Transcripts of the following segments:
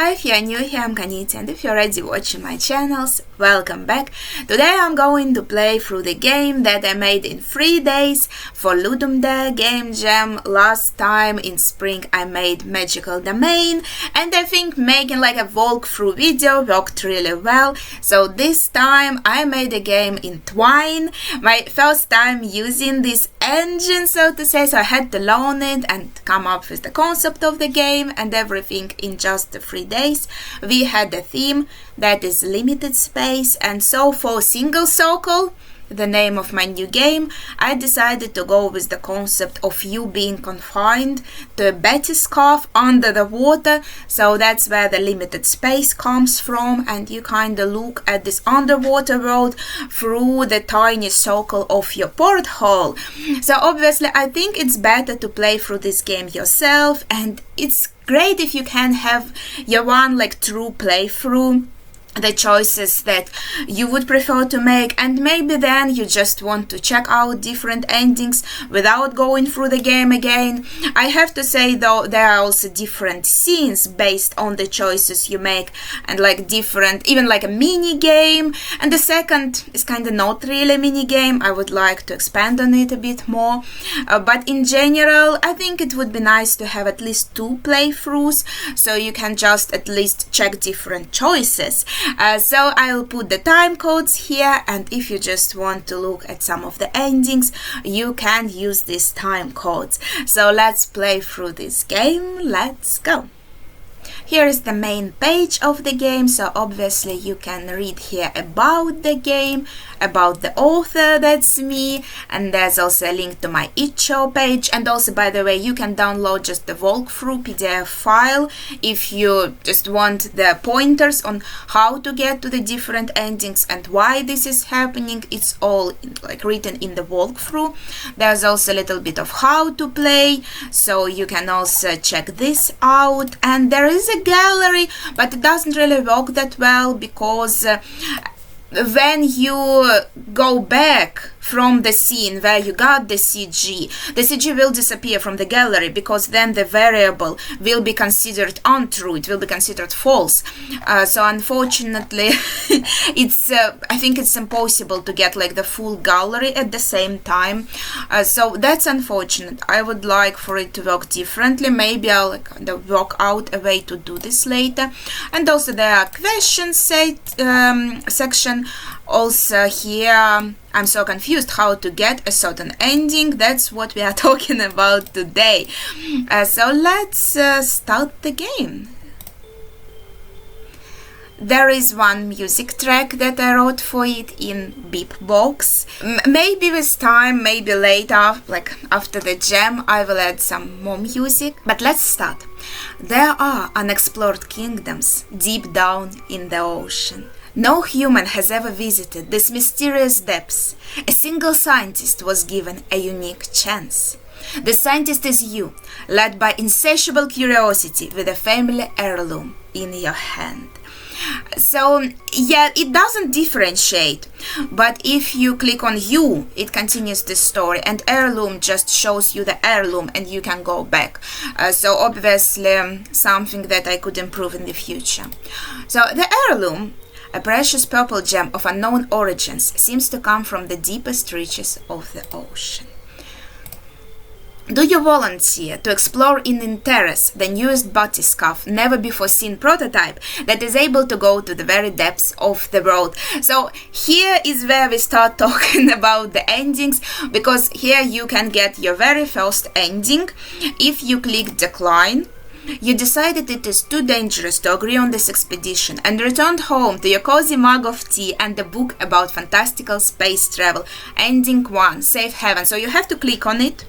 Hi, if you're new here, I'm Kanita, and if you're already watching my channels, welcome back. Today I'm going to play through the game that I made in 3 days for Ludum Dare GameJam. Last time in spring I made Magical Domain, and I think making like a walkthrough video worked really well. So this time I made a game in Twine, my first time using this engine, so to say, so I had to learn it and come up with the concept of the game and everything in just 3 days. We had a theme that is limited space, and so for Single Circle, the name of my new game, I decided to go with the concept of you being confined to a bathyscaphe under the water. So that's where the limited space comes from, and you kind of look at this underwater world through the tiny circle of your porthole. So obviously I think it's better to play through this game yourself, and it's great if you can have your one like true playthrough, the choices that you would prefer to make, and maybe then you just want to check out different endings without going through the game again. I have to say though, there are also different scenes based on the choices you make, and like different, even like a mini game. And the second is kind of not really a mini game. I would like to expand on it a bit more, but in general I think it would be nice to have at least 2 playthroughs, so you can just at least check different choices. So I'll put the time codes here, and if you just want to look at some of the endings, you can use these time codes. So let's play through this game. Let's go. Here is the main page of the game, so obviously you can read here about the game, about the author, that's me, and there's also a link to my itch.io page. And also, by the way, you can download just the walkthrough PDF file if you just want the pointers on how to get to the different endings and why this is happening. It's all like written in the walkthrough. There's also a little bit of how to play, so you can also check this out. And there is a gallery, but it doesn't really work that well, because when you go back from the scene where you got the CG will disappear from the gallery, because then the variable will be considered untrue, it will be considered false. So unfortunately it's I think it's impossible to get like the full gallery at the same time, so that's unfortunate. I would like for it to work differently. Maybe I'll kind of work out a way to do this later. And also there are questions section. Also here I'm so confused how to get a certain ending. That's what we are talking about today. So let's start the game. There is one music track that I wrote for it in Beepbox. Maybe with time, maybe later, like after the jam, I will add some more music. But let's start. There are unexplored kingdoms deep down in the ocean. No human has ever visited these mysterious depths. A single scientist was given a unique chance. The scientist is you, led by insatiable curiosity with a family heirloom in your hand. So yeah, it doesn't differentiate, but if you click on you, it continues the story, and heirloom just shows you the heirloom and you can go back. So obviously something that I could improve in the future. So the heirloom, a precious purple gem of unknown origins, seems to come from the deepest reaches of the ocean. Do you volunteer to explore in Interes, the newest bathyscaphe, never before seen prototype that is able to go to the very depths of the world? So here is where we start talking about the endings, because here you can get your very first ending. If you click decline, you decided it is too dangerous to agree on this expedition and returned home to your cozy mug of tea and a book about fantastical space travel. Ending 1, Safe Haven. So you have to click on it,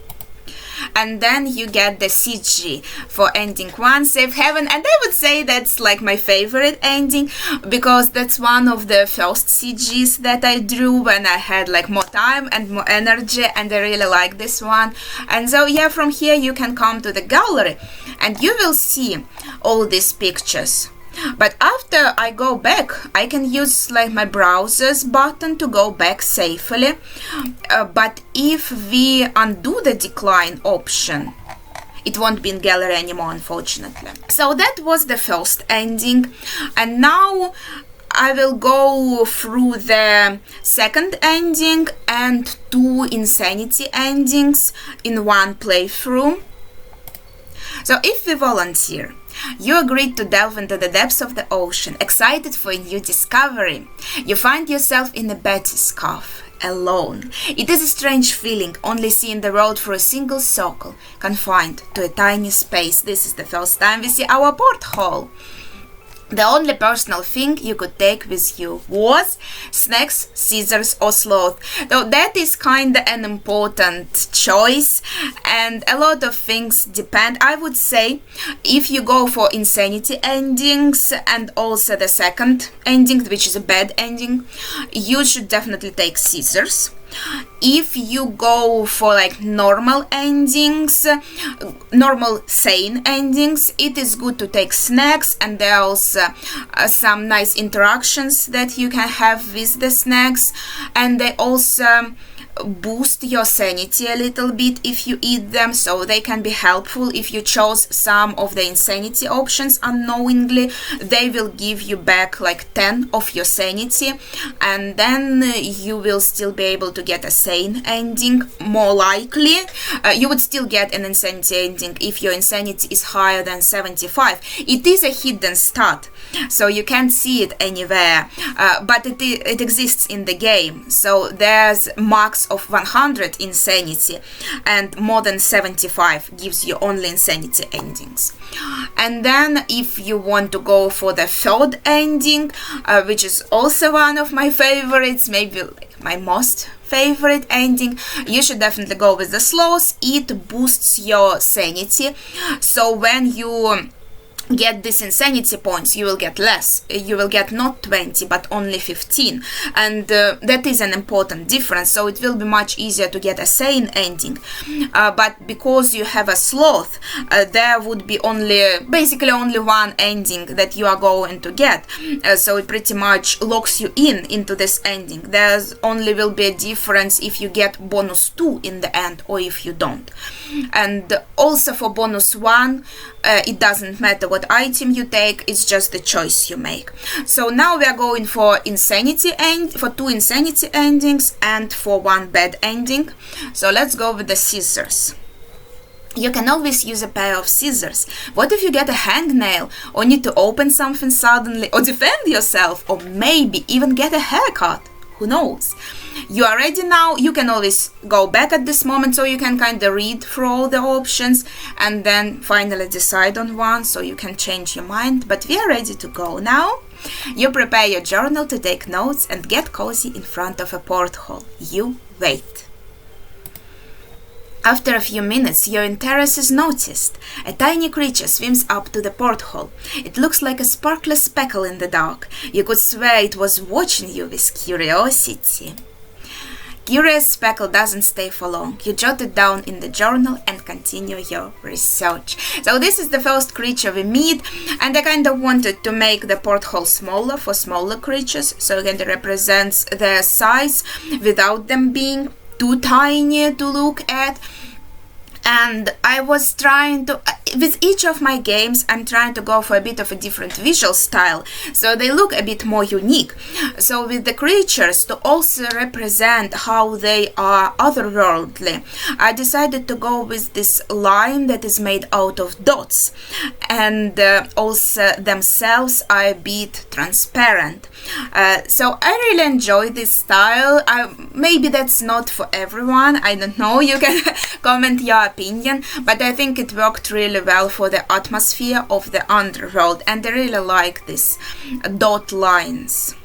and then you get the CG for ending 1, Safe Haven. And I would say that's like my favorite ending, because that's one of the first CGs that I drew when I had like more time and more energy, and I really like this one. And so yeah, from here you can come to the gallery and you will see all these pictures. But after I go back, I can use like my browser's button to go back safely. But if we undo the decline option, it won't be in gallery anymore, unfortunately. So that was the first ending, and now I will go through the second ending and 2 insanity endings in one playthrough. So if we volunteer, you agreed to delve into the depths of the ocean, excited for a new discovery. You find yourself in a bathyscaphe, alone. It is a strange feeling, only seeing the world through a single circle, confined to a tiny space. This is the first time we see our porthole. The only personal thing you could take with you was snacks, scissors or sloth. Though that is kinda an important choice, and a lot of things depend. I would say if you go for insanity endings and also the second ending, which is a bad ending, you should definitely take scissors. If you go for like normal endings, normal sane endings, it is good to take snacks, and there's some nice interactions that you can have with the snacks, and they also boost your sanity a little bit if you eat them, so they can be helpful. If you chose some of the insanity options unknowingly, they will give you back like 10 of your sanity, and then you will still be able to get a sane ending. More likely you would still get an insanity ending if your insanity is higher than 75. It is a hidden stat, so you can't see it anywhere, but it exists in the game. So there's max of 100 insanity, and more than 75 gives you only insanity endings. And then if you want to go for the third ending, which is also one of my favorites, maybe like my most favorite ending, you should definitely go with the sloth. It boosts your sanity, so when you get this insanity points, you will get less. You will get not 20 but only 15, and that is an important difference. So it will be much easier to get a sane ending, but because you have a sloth, there would be basically only one ending that you are going to get, so it pretty much locks you into this ending. There's only will be a difference if you get bonus 2 in the end or if you don't. And also for bonus 1, it doesn't matter what item you take, it's just the choice you make. So now we are going for for 2 insanity endings and for 1 bad ending. So let's go with the scissors. You can always use a pair of scissors. What if you get a hangnail, or need to open something suddenly, or defend yourself, or maybe even get a haircut? Who knows? You are ready now. You can always go back at this moment, so you can kind of read through all the options and then finally decide on one, so you can change your mind. But we are ready to go now. You prepare your journal to take notes and get cozy in front of a porthole. You wait. After a few minutes, your interest is noticed. A tiny creature swims up to the porthole. It looks like a sparkly speckle in the dark. You could swear it was watching you with curiosity. Curious speckle doesn't stay for long. You jot it down in the journal and continue your research. So this is the first creature we meet, and I kind of wanted to make the porthole smaller for smaller creatures, so it kind of represents their size without them being too tiny to look at. And I was trying to, with each of my games, I'm trying to go for a bit of a different visual style, so they look a bit more unique. So with the creatures, to also represent how they are otherworldly, I decided to go with this line that is made out of dots, and also themselves are a bit transparent. So I really enjoy this style. Maybe that's not for everyone, I don't know, you can comment your opinion, but I think it worked really well for the atmosphere of the underworld, and I really like these dot lines.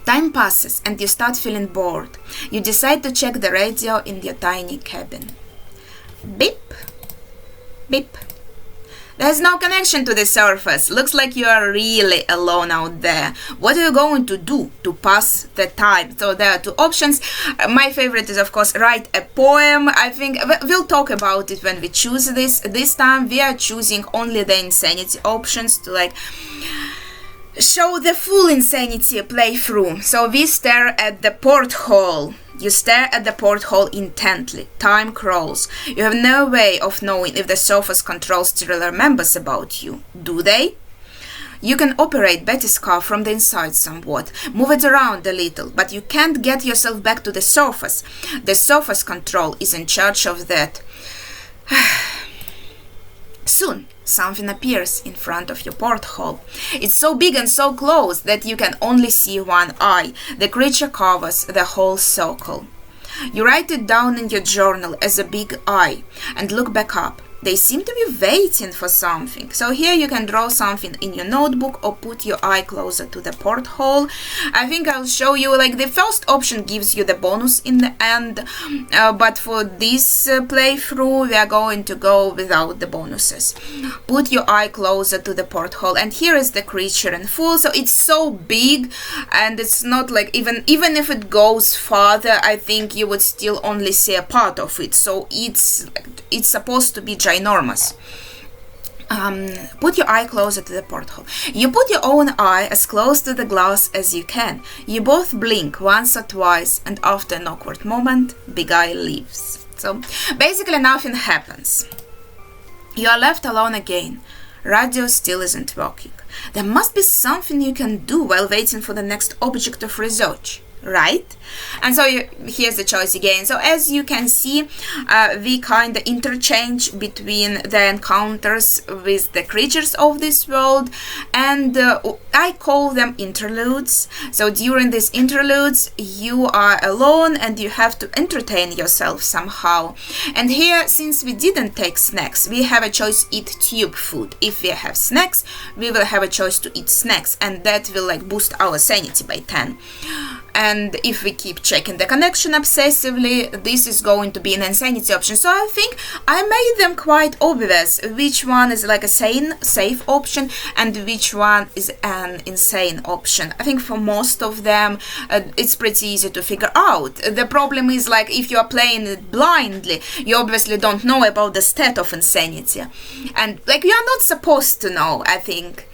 Time passes and you start feeling bored. You decide to check the radio in your tiny cabin. Beep, beep. There's no connection to the surface. Looks like you are really alone out there. What are you going to do to pass the time? So there are 2 options. My favorite is, of course, write a poem. I think we'll talk about it when we choose this. This time we are choosing only the insanity options to like show the full insanity playthrough. So we stare at the porthole. You stare at the porthole intently. Time crawls. You have no way of knowing if the Sophos control still remembers about you. Do they? You can operate Betty's car from the inside somewhat, move it around a little, but you can't get yourself back to the Sophos. The Sophos control is in charge of that. Soon, something appears in front of your porthole. It's so big and so close that you can only see one eye. The creature covers the whole circle. You write it down in your journal as a big eye and look back up. They seem to be waiting for something. So here you can draw something in your notebook or put your eye closer to the porthole. I think I'll show you, like, the first option gives you the bonus in the end, but for this playthrough we are going to go without the bonuses. Put your eye closer to the porthole, and here is the creature in full. So it's so big, and it's not like, even if it goes farther, I think you would still only see a part of it. So it's supposed to be ginormous. Put your eye closer to the porthole. You put your own eye as close to the glass as you can. You both blink once or twice, and after an awkward moment, Big Eye leaves. So basically nothing happens. You are left alone again. Radio still isn't working. There must be something you can do while waiting for the next object of research, right? And so here's the choice again. So as you can see, we kind of interchange between the encounters with the creatures of this world, and I call them interludes. So during these interludes you are alone and you have to entertain yourself somehow. And here, since we didn't take snacks, we have a choice: eat tube food. If we have snacks, we will have a choice to eat snacks, and that will like boost our sanity by 10. And if we keep checking the connection obsessively, this is going to be an insanity option. So I think I made them quite obvious which one is like a sane, safe option and which one is an insane option. I think for most of them it's pretty easy to figure out. The problem is, like, if you are playing it blindly, you obviously don't know about the stat of insanity. And like, you are not supposed to know, I think.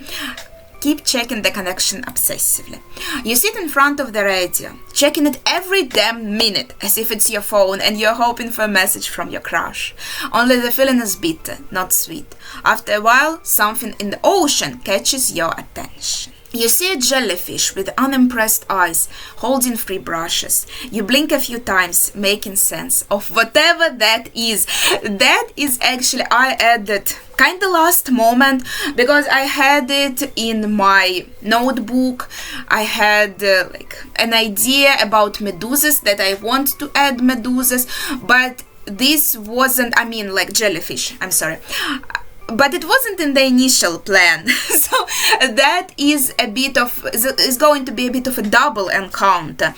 Keep checking the connection obsessively. You sit in front of the radio, checking it every damn minute, as if it's your phone and you're hoping for a message from your crush. Only the feeling is bitter, not sweet. After a while, something in the ocean catches your attention. You see a jellyfish with unimpressed eyes, holding 3 brushes. You blink a few times, making sense of whatever that is. That is actually, I added kind of last moment, because I had it in my notebook. I had like an idea about medusas, that I want to add medusas, but this wasn't, I mean, like jellyfish, I'm sorry. But it wasn't in the initial plan. So that is going to be a bit of a double encounter,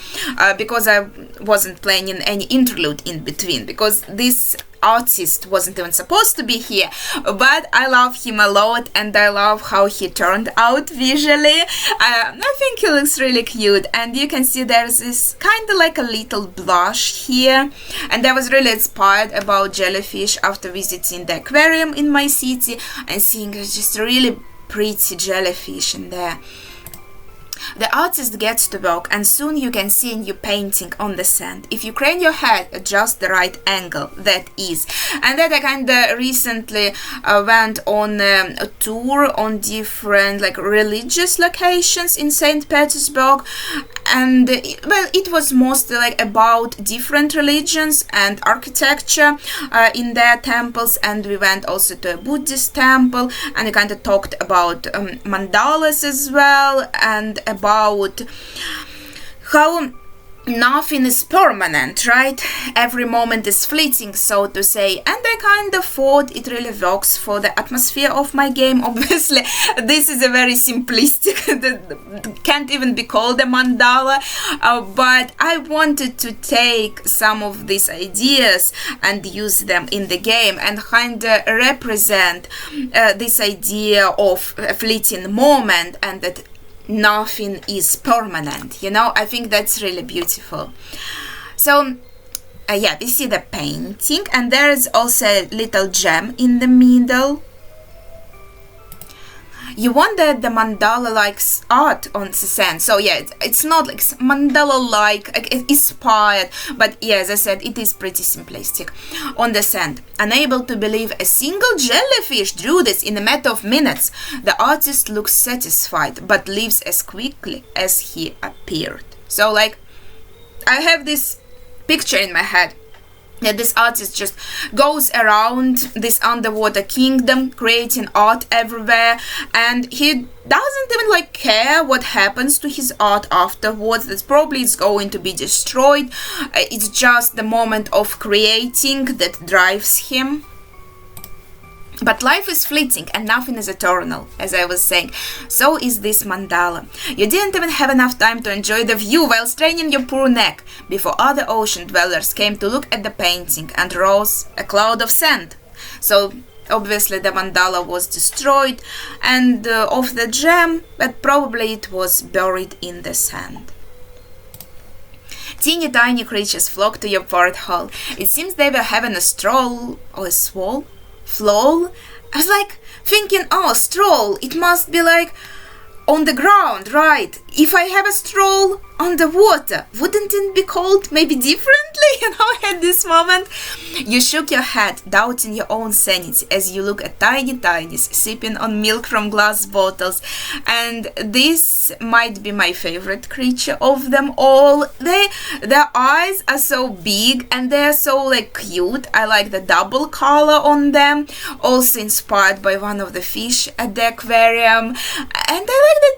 because I wasn't planning any interlude in between, because this artist wasn't even supposed to be here, but I love him a lot and I love how he turned out visually. I think he looks really cute, and you can see there's this kind of like a little blush here, and I was really inspired about jellyfish after visiting the aquarium in my city and seeing just really pretty jellyfish in there. The artist gets to work, and soon you can see a new painting on the sand. If you crane your head at just the right angle, that is. And that I kind of recently went on a tour on different like religious locations in St. Petersburg, and it was mostly like about different religions and architecture in their temples. And we went also to a Buddhist temple, and we kind of talked about mandalas as well, and about how nothing is permanent, right? Every moment is fleeting, so to say. And I kind of thought it really works for the atmosphere of my game. Obviously, this is a very simplistic, can't even be called a mandala, but I wanted to take some of these ideas and use them in the game and kind of represent this idea of a fleeting moment, and that nothing is permanent, you know. I think that's really beautiful. So yeah, we see the painting, and there is also a little gem in the middle. You want the mandala-like art on the sand. So yeah, it's not like mandala-like, inspired, but yeah, as I said, it is pretty simplistic. On the sand, unable to believe a single jellyfish drew this in a matter of minutes, the artist looks satisfied, but leaves as quickly as he appeared. So like, I have this picture in my head that this artist just goes around this underwater kingdom creating art everywhere, and he doesn't even like care what happens to his art afterwards. That probably is going to be destroyed. It's just the moment of creating that drives him. But life is fleeting and nothing is eternal, as I was saying. So is this mandala. You didn't even have enough time to enjoy the view while straining your poor neck before other ocean dwellers came to look at the painting and rose a cloud of sand. So obviously the mandala was destroyed and of the gem, but probably it was buried in the sand. Teeny tiny creatures flocked to your porthole. It seems they were having a stroll or a swole. Flowl? I was like thinking, oh, stroll, it must be like on the ground, right? If I have a stroll on the water, wouldn't it be called maybe differently? You know, I had this moment. You shook your head, doubting your own sanity as you look at tiny tinies sipping on milk from glass bottles. And this might be my favorite creature of them all. Their eyes are so big and they're so like cute. I like the double color on them, also inspired by one of the fish at the aquarium. And I like that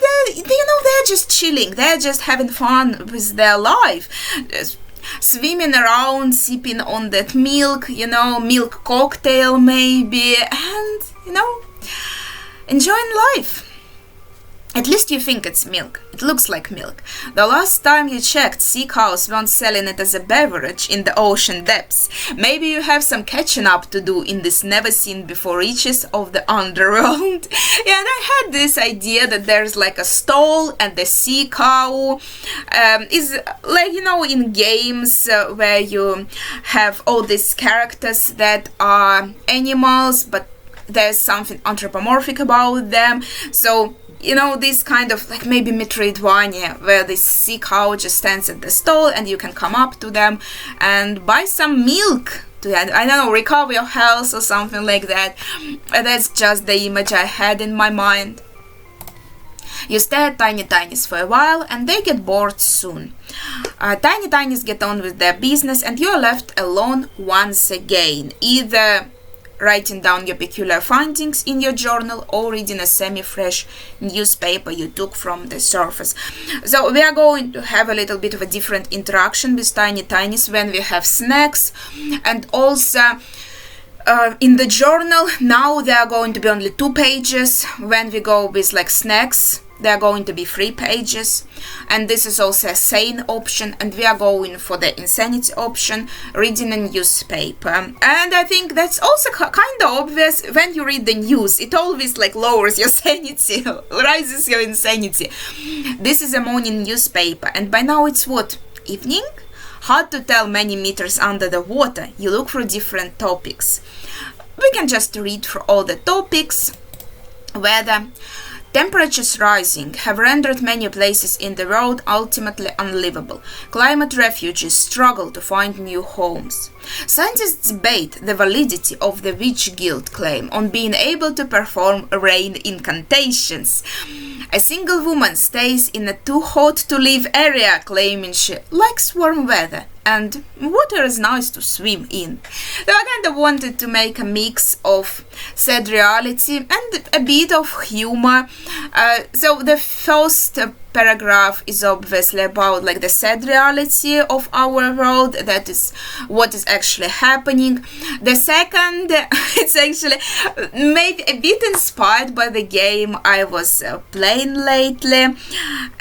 they're just chilling. They're just having fun with their life. Just swimming around, sipping on that milk, milk cocktail maybe, and, enjoying life. At least you think it's milk. It looks like milk. The last time you checked, sea cows weren't selling it as a beverage in the ocean depths. Maybe you have some catching up to do in this never-seen-before reaches of the underworld. Yeah, and I had this idea that there's like a stall and the sea cow is like, in games where you have all these characters that are animals, but there's something anthropomorphic about them. So this kind of like maybe Metroidvania where this sea cow just stands at the stall and you can come up to them and buy some milk to, I don't know, recover your health or something like that. That's just the image I had in my mind. You stare at tiny tinies for a while and they get bored soon. Tiny tinies get on with their business and you're left alone once again, either writing down your peculiar findings in your journal or reading a semi-fresh newspaper you took from the surface. So we are going to have a little bit of a different interaction with tiny tinies when we have snacks, and also in the journal now there are going to be only 2 pages. When we go with like snacks, there are going to be 3 pages, and this is also a sane option, and we are going for the insanity option, reading a newspaper. And I think that's also kind of obvious. When you read the news, it always like lowers your sanity, rises your insanity. This is a morning newspaper, and by now it's what, evening? Hard to tell, many meters under the water. You look for different topics. We can just read for all the topics. Weather. Temperatures rising have rendered many places in the world ultimately unlivable. Climate refugees struggle to find new homes. Scientists debate the validity of the Witch Guild claim on being able to perform rain incantations. A single woman stays in a too hot to live area, claiming she likes warm weather and water is nice to swim in. So I kind of wanted to make a mix of sad reality and a bit of humor. So the first paragraph is obviously about like the sad reality of our world, that is what is actually happening. The second, it's actually maybe a bit inspired by the game I was playing lately,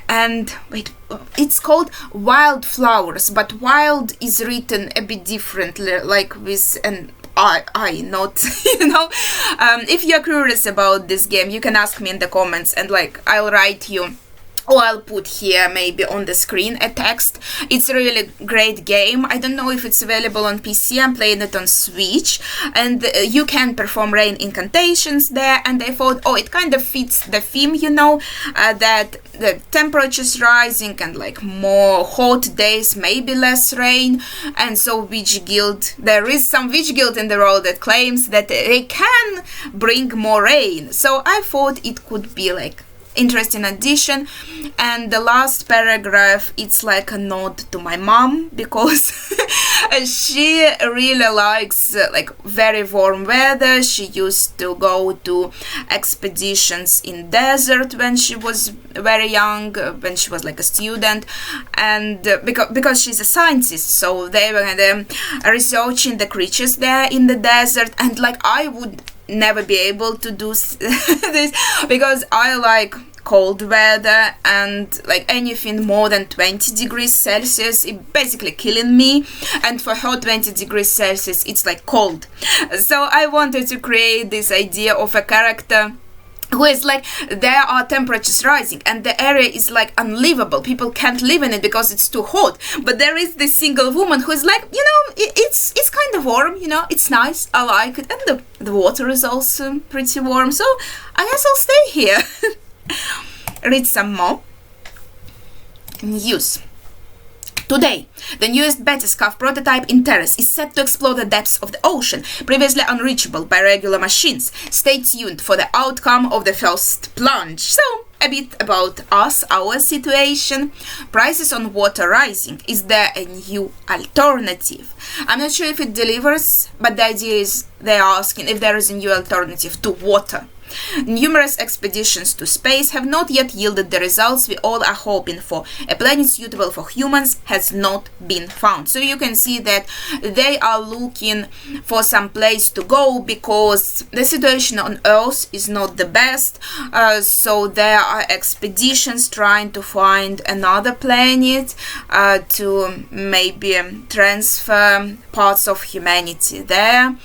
and wait, it's called Wildflowers, but wild is written a bit differently, like with an I not, if you're curious about this game, you can ask me in the comments and like I'll write you or I'll put here maybe on the screen a text. It's a really great game. I don't know if it's available on PC. I'm playing it on Switch, and you can perform rain incantations there, and I thought, oh, it kind of fits the theme, you know, that the temperature's rising and like more hot days, maybe less rain, and so Witch Guild, there is some Witch Guild in the world that claims that they can bring more rain, so I thought it could be like interesting addition. And the last paragraph, it's like a nod to my mom, because she really likes like very warm weather. She used to go to expeditions in desert when she was very young, when she was like a student, and because she's a scientist, so they were researching the creatures there in the desert, and like I would never be able to do this because I like cold weather, and like anything more than 20 degrees Celsius, it basically killing me, and for her 20 degrees Celsius it's like cold. So I wanted to create this idea of a character who is like, there are temperatures rising and the area is like unlivable, people can't live in it because it's too hot, but there is this single woman who is like, you know, it's kind of warm, you know, it's nice, I like it, and the water is also pretty warm, so I guess I'll stay here. Read some more. News. Today, the newest Batiscaf prototype in Terrace is set to explore the depths of the ocean, previously unreachable by regular machines. Stay tuned for the outcome of the first plunge. So, a bit about us, our situation. Prices on water rising. Is there a new alternative? I'm not sure if it delivers, but the idea is they are asking if there is a new alternative to water. Numerous expeditions to space have not yet yielded the results we all are hoping for. A planet suitable for humans has not been found. So you can see that they are looking for some place to go because the situation on Earth is not the best. So there are expeditions trying to find another planet to maybe transfer parts of humanity there.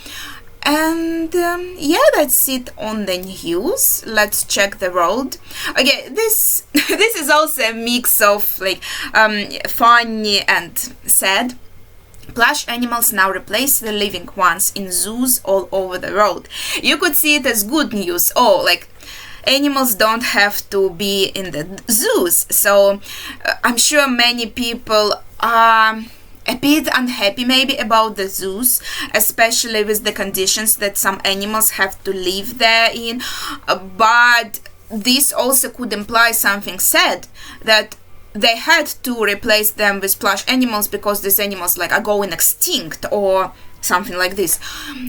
And yeah, that's it on the news. Let's check the world. Okay, this is also a mix of like funny and sad. Plush animals now replace the living ones in zoos all over the world. You could see it as good news. Oh, like animals don't have to be in the zoos. So I'm sure many people are a bit unhappy maybe about the zoos, especially with the conditions that some animals have to live there in, but this also could imply something sad, that they had to replace them with plush animals because these animals like are going extinct or something like this.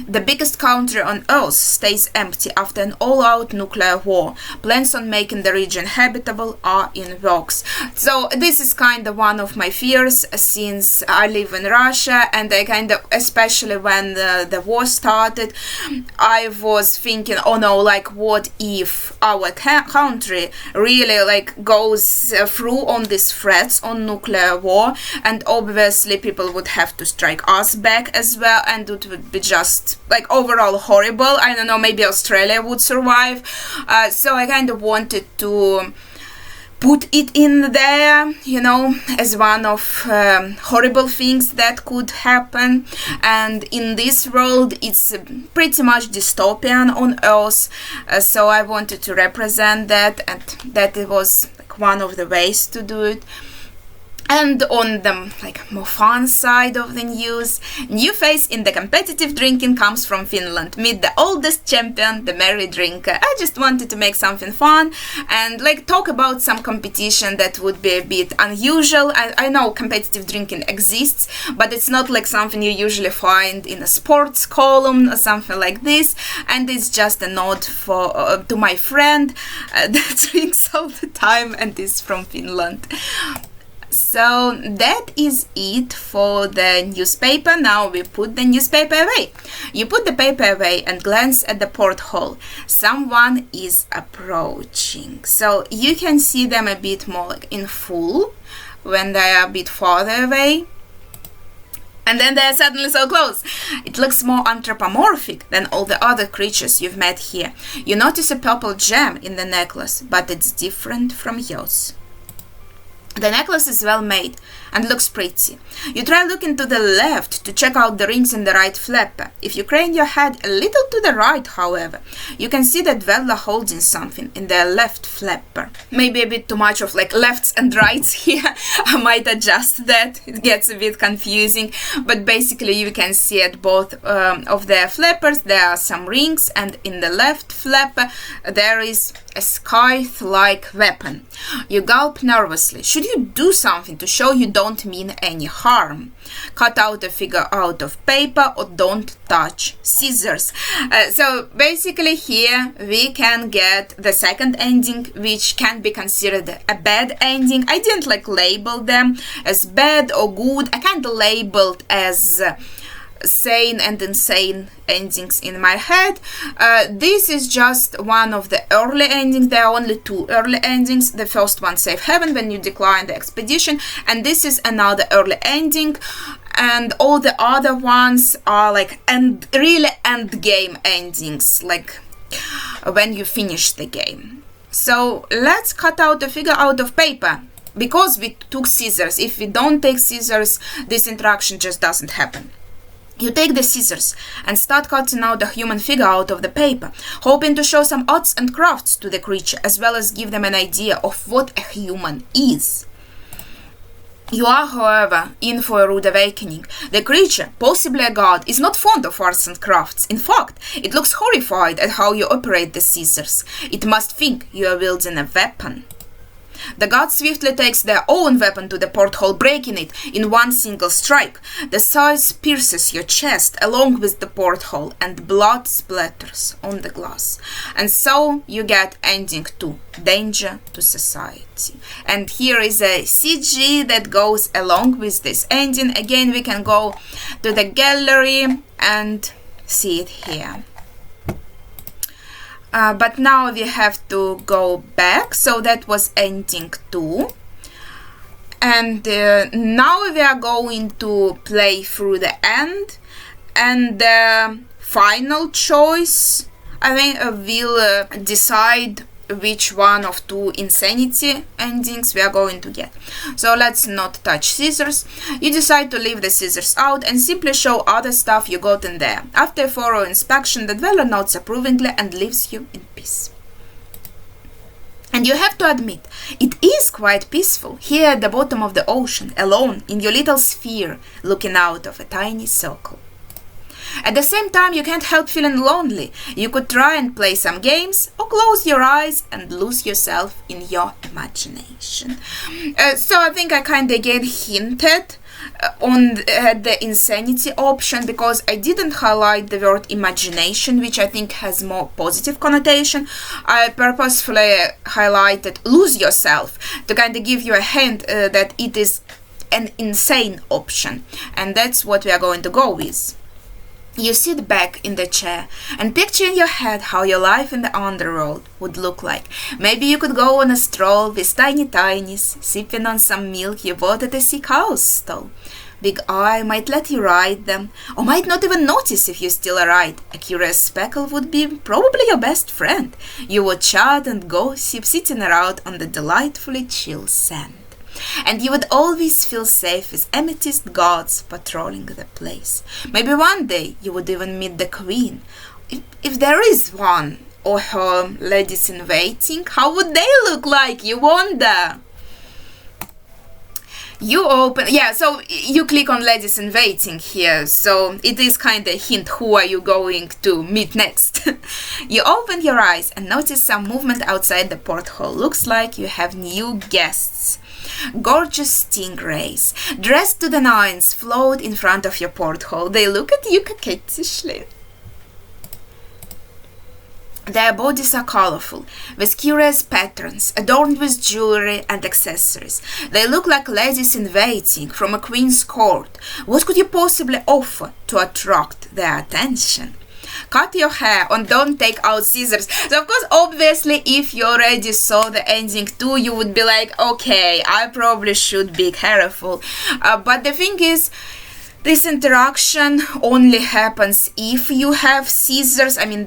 The biggest country on Earth stays empty after an all-out nuclear war. Plans on making the region habitable are in works. So this is kind of one of my fears, since I live in Russia, and I kind of, especially when the war started, I was thinking, oh no, like what if our country really like goes through on these threats on nuclear war, and obviously people would have to strike us back as well, and it would be just like overall horrible. I don't know, maybe Australia would survive. So I kind of wanted to put it in there, you know, as one of horrible things that could happen. And in this world, it's pretty much dystopian on Earth. So I wanted to represent that, and that it was like one of the ways to do it. And on the like more fun side of the news, new face in the competitive drinking comes from Finland. Meet the oldest champion, the merry drinker. I just wanted to make something fun and like talk about some competition that would be a bit unusual. I know competitive drinking exists, but it's not like something you usually find in a sports column or something like this. And it's just a nod for to my friend that drinks all the time and is from Finland. So that is it for the newspaper. Now we put the newspaper away. You put the paper away and glance at the porthole. Someone is approaching. So you can see them a bit more like in full when they are a bit farther away. And then they're suddenly so close. It looks more anthropomorphic than all the other creatures you've met here. You notice a purple gem in the necklace, but it's different from yours. The necklace is well made and looks pretty. You try looking to the left to check out the rings in the right flapper. If you crane your head a little to the right, however, you can see that Vella holding something in the left flapper. Maybe a bit too much of like lefts and rights here. I might adjust that. It gets a bit confusing. But basically you can see at both of the flappers there are some rings, and in the left flapper there is a scythe-like weapon. You gulp nervously. Should you do something to show you don't mean any harm? Cut out a figure out of paper, or don't touch scissors. So basically here we can get the second ending, which can be considered a bad ending. I didn't like label them as bad or good. I kind of labeled as sane and insane endings in my head. This is just one of the early endings. There are only two early endings. The first one, Safe Haven, when you decline the expedition, and this is another early ending, and all the other ones are like really end game endings, like when you finish the game. So let's cut out the figure out of paper, because we took scissors. If we don't take scissors, this interaction just doesn't happen. You take the scissors and start cutting out the human figure out of the paper, hoping to show some arts and crafts to the creature, as well as give them an idea of what a human is. You are, however, in for a rude awakening. The creature, possibly a god, is not fond of arts and crafts. In fact, it looks horrified at how you operate the scissors. It must think you are wielding a weapon. The god swiftly takes their own weapon to the porthole, breaking it in one single strike. The scythe pierces your chest along with the porthole, and blood splatters on the glass. And so you get ending 2, Danger to Society. And here is a CG that goes along with this ending. Again, we can go to the gallery and see it here. But now we have to go back. So that was ending 2. And now we are going to play through the end. And the final choice, I think, will decide which one of 2 insanity endings we are going to get. So let's not touch scissors. You decide to leave the scissors out and simply show other stuff you got in there. After a thorough inspection, the dweller nods approvingly and leaves you in peace. And you have to admit, it is quite peaceful here at the bottom of the ocean, alone in your little sphere, looking out of a tiny circle. At the same time, you can't help feeling lonely. You could try and play some games, or close your eyes and lose yourself in your imagination. So I think I kind of again hinted on the insanity option, because I didn't highlight the word imagination, which I think has more positive connotation. I purposefully highlighted lose yourself to kind of give you a hint that it is an insane option, and that's what we are going to go with. You sit back in the chair and picture in your head how your life in the underworld would look like. Maybe you could go on a stroll with tiny tinies, sipping on some milk you bought at a sick house stall. Big Eye might let you ride them, or might not even notice if you still are right. A curious speckle would be probably your best friend. You would chat and gossip, sitting around on the delightfully chill sand. And you would always feel safe with amethyst gods patrolling the place. Maybe one day you would even meet the queen, if there is one, or her ladies in waiting. How would they look like, you wonder? You open, so you click on ladies in waiting here, so it is kind of a hint who are you going to meet next. You open your eyes and notice some movement outside the porthole. Looks like you have new guests. Gorgeous stingrays, dressed to the nines, float in front of your porthole. They look at you coquettishly. Their bodies are colorful, with curious patterns, adorned with jewelry and accessories. They look like ladies in waiting from a queen's court. What could you possibly offer to attract their attention? Cut your hair and don't take out scissors. So of course, obviously, if you already saw the ending too, you would be like, okay, I probably should be careful. But the thing is, This interaction only happens if you have scissors. I mean,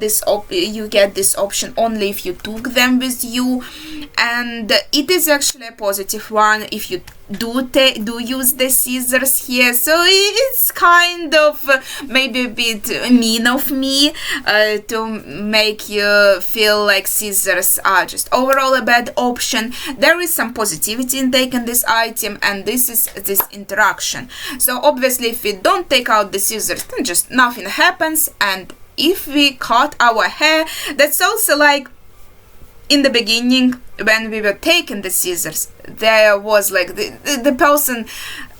you get this option only if you took them with you, and it is actually a positive one if you do use the scissors here. So it's kind of maybe a bit mean of me to make you feel like scissors are just overall a bad option. There is some positivity in taking this item, and this is this interaction. So obviously if we don't take out the scissors, then just nothing happens. And if we cut our hair, that's also like in the beginning when we were taking the scissors, there was like the person,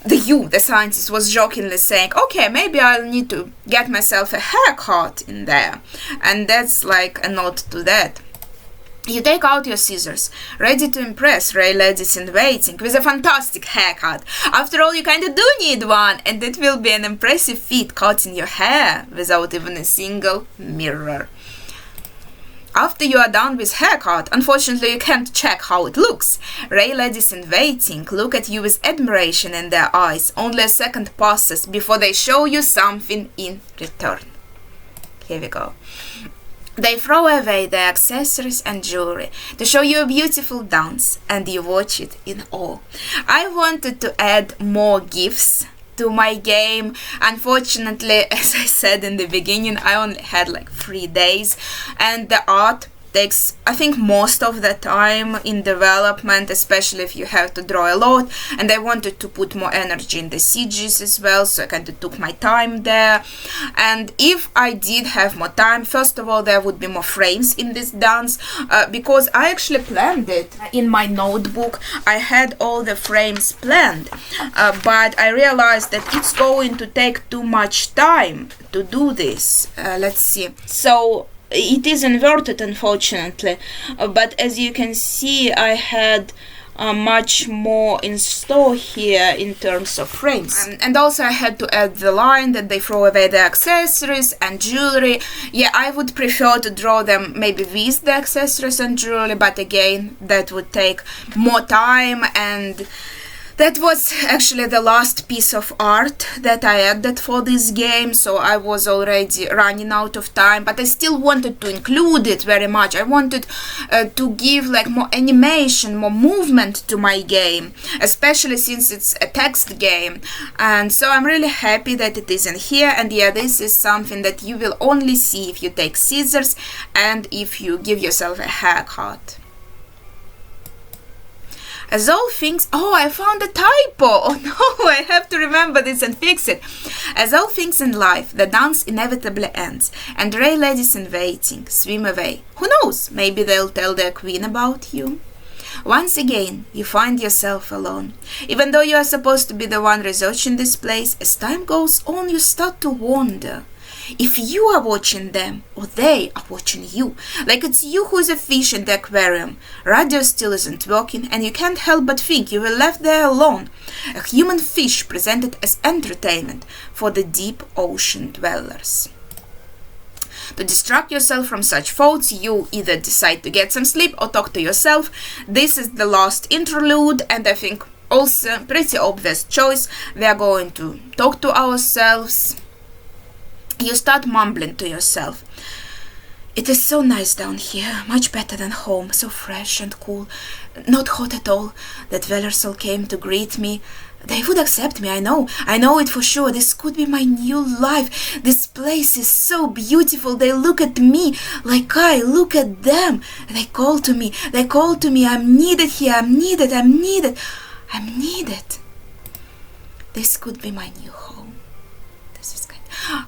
the scientist was jokingly saying, okay, maybe I'll need to get myself a haircut in there. And that's like a nod to that. You take out your scissors, ready to impress Ray ladies in waiting with a fantastic haircut. After all, you kinda do need one, and it will be an impressive feat cutting your hair without even a single mirror. After you are done with haircut, unfortunately you can't check how it looks. Ray ladies in waiting look at you with admiration in their eyes. Only a second passes before they show you something in return. Here we go. They throw away their accessories and jewelry to show you a beautiful dance, and you watch it in awe. I wanted to add more gifts to my game. Unfortunately, as I said in the beginning, I only had like 3 days, and the art takes, I think, most of the time in development, especially if you have to draw a lot, and I wanted to put more energy in the CGs as well, so I kind of took my time there. And if I did have more time, first of all, there would be more frames in this dance, because I actually planned it in my notebook. I had all the frames planned, but I realized that it's going to take too much time to do this. Let's see. So it is inverted, unfortunately, but as you can see, I had much more in store here in terms of frames. And also I had to add the line that they throw away the accessories and jewelry. Yeah, I would prefer to draw them maybe with the accessories and jewelry, but again, that would take more time, and that was actually the last piece of art that I added for this game, so I was already running out of time, but I still wanted to include it very much. I wanted to give like more animation, more movement to my game, especially since it's a text game. And so I'm really happy that it is in here. And yeah, this is something that you will only see if you take scissors and if you give yourself a haircut. As all things... Oh, I found a typo! Oh no, I have to remember this and fix it. As all things in life, the dance inevitably ends, and Ray ladies in waiting swim away. Who knows, maybe they'll tell their queen about you. Once again, you find yourself alone. Even though you are supposed to be the one researching this place, as time goes on, you start to wonder if you are watching them or they are watching you. Like it's you who is a fish in the aquarium. Radio still isn't working, and you can't help but think you were left there alone, a human fish presented as entertainment for the deep ocean dwellers. To distract yourself from such thoughts, you either decide to get some sleep or talk to yourself. This is the last interlude, and I think also pretty obvious choice. We are going to talk to ourselves. You start mumbling to yourself. It is so nice down here, much better than home, so fresh and cool, not hot at all. The dwellers all came to greet me. They would accept me, I know it for sure. This could be my new life. This place is so beautiful. They look at me like I look at them. They call to me, I'm needed here, I'm needed. This could be my new home. This is kind.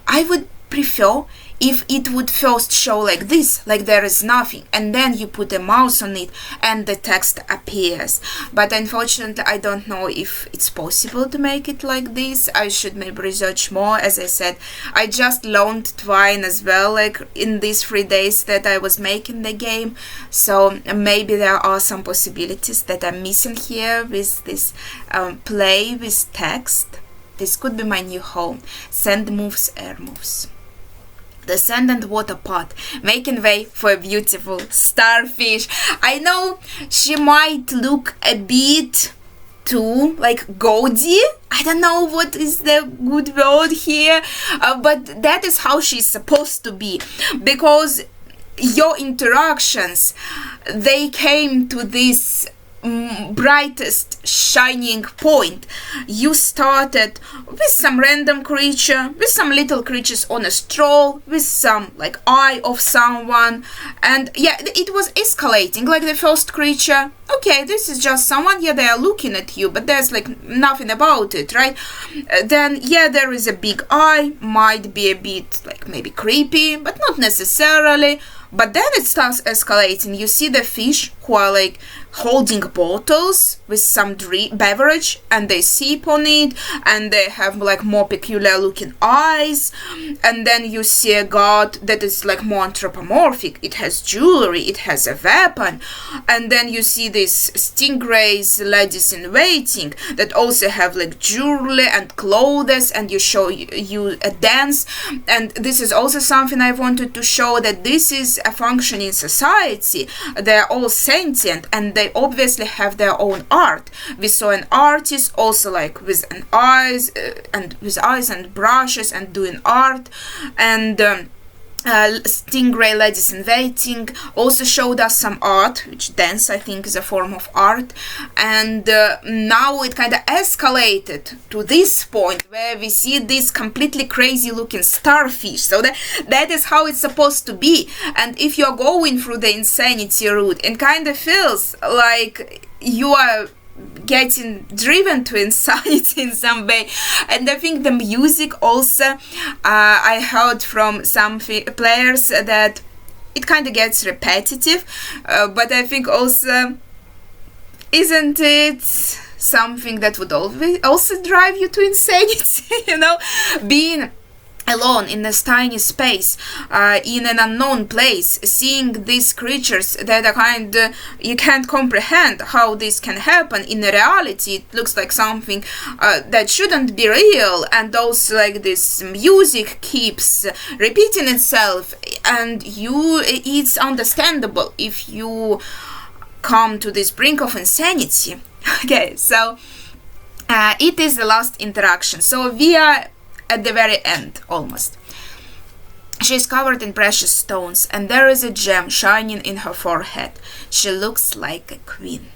I would prefer if it would first show like this, like there is nothing, and then you put a mouse on it and the text appears. But unfortunately, I don't know if it's possible to make it like this. I should maybe research more. As I said, I just learned Twine as well, like in these 3 days that I was making the game. So maybe there are some possibilities that I'm missing here with this play with text. This could be my new home. Sand moves, air moves. The sand and water pot, making way for a beautiful starfish. I know she might look a bit too like gaudy. I don't know what is the good word here, but that is how she's supposed to be, because your interactions, they came to this brightest shining point. You started with some random creature, with some little creatures on a stroll, with some like eye of someone, and yeah, it was escalating. Like the first creature, okay, this is just someone, yeah, they are looking at you, but there's like nothing about it, right? Then yeah, there is a big eye, might be a bit like maybe creepy, but not necessarily. But then it starts escalating. You see the fish who are like holding bottles with some beverage, and they sip on it, and they have like more peculiar looking eyes. And then you see a god that is like more anthropomorphic. It has jewelry, it has a weapon. And then you see these stingrays, ladies in waiting, that also have like jewelry and clothes, and you show you a dance. And this is also something I wanted to show, that this is a functioning society. They're all sentient, and they obviously have their own art. We saw an artist also like with an eyes and brushes and doing art, and Stingray Ladies in Waiting also showed us some art, which dance I think is a form of art. And now it kind of escalated to this point where we see this completely crazy looking starfish. So that is how it's supposed to be. And if you're going through the insanity route, it kind of feels like you are getting driven to insanity in some way. And I think the music also, I heard from some players that it kind of gets repetitive, but I think also, isn't it something that would always also drive you to insanity? You know, being alone in this tiny space, in an unknown place, seeing these creatures that are kind of, you can't comprehend how this can happen. In reality, it looks like something that shouldn't be real, and also like this music keeps repeating itself, and it's understandable if you come to this brink of insanity. Okay, so it is the last interaction, so we are at the very end, almost. She is covered in precious stones, and there is a gem shining in her forehead. She looks like a queen.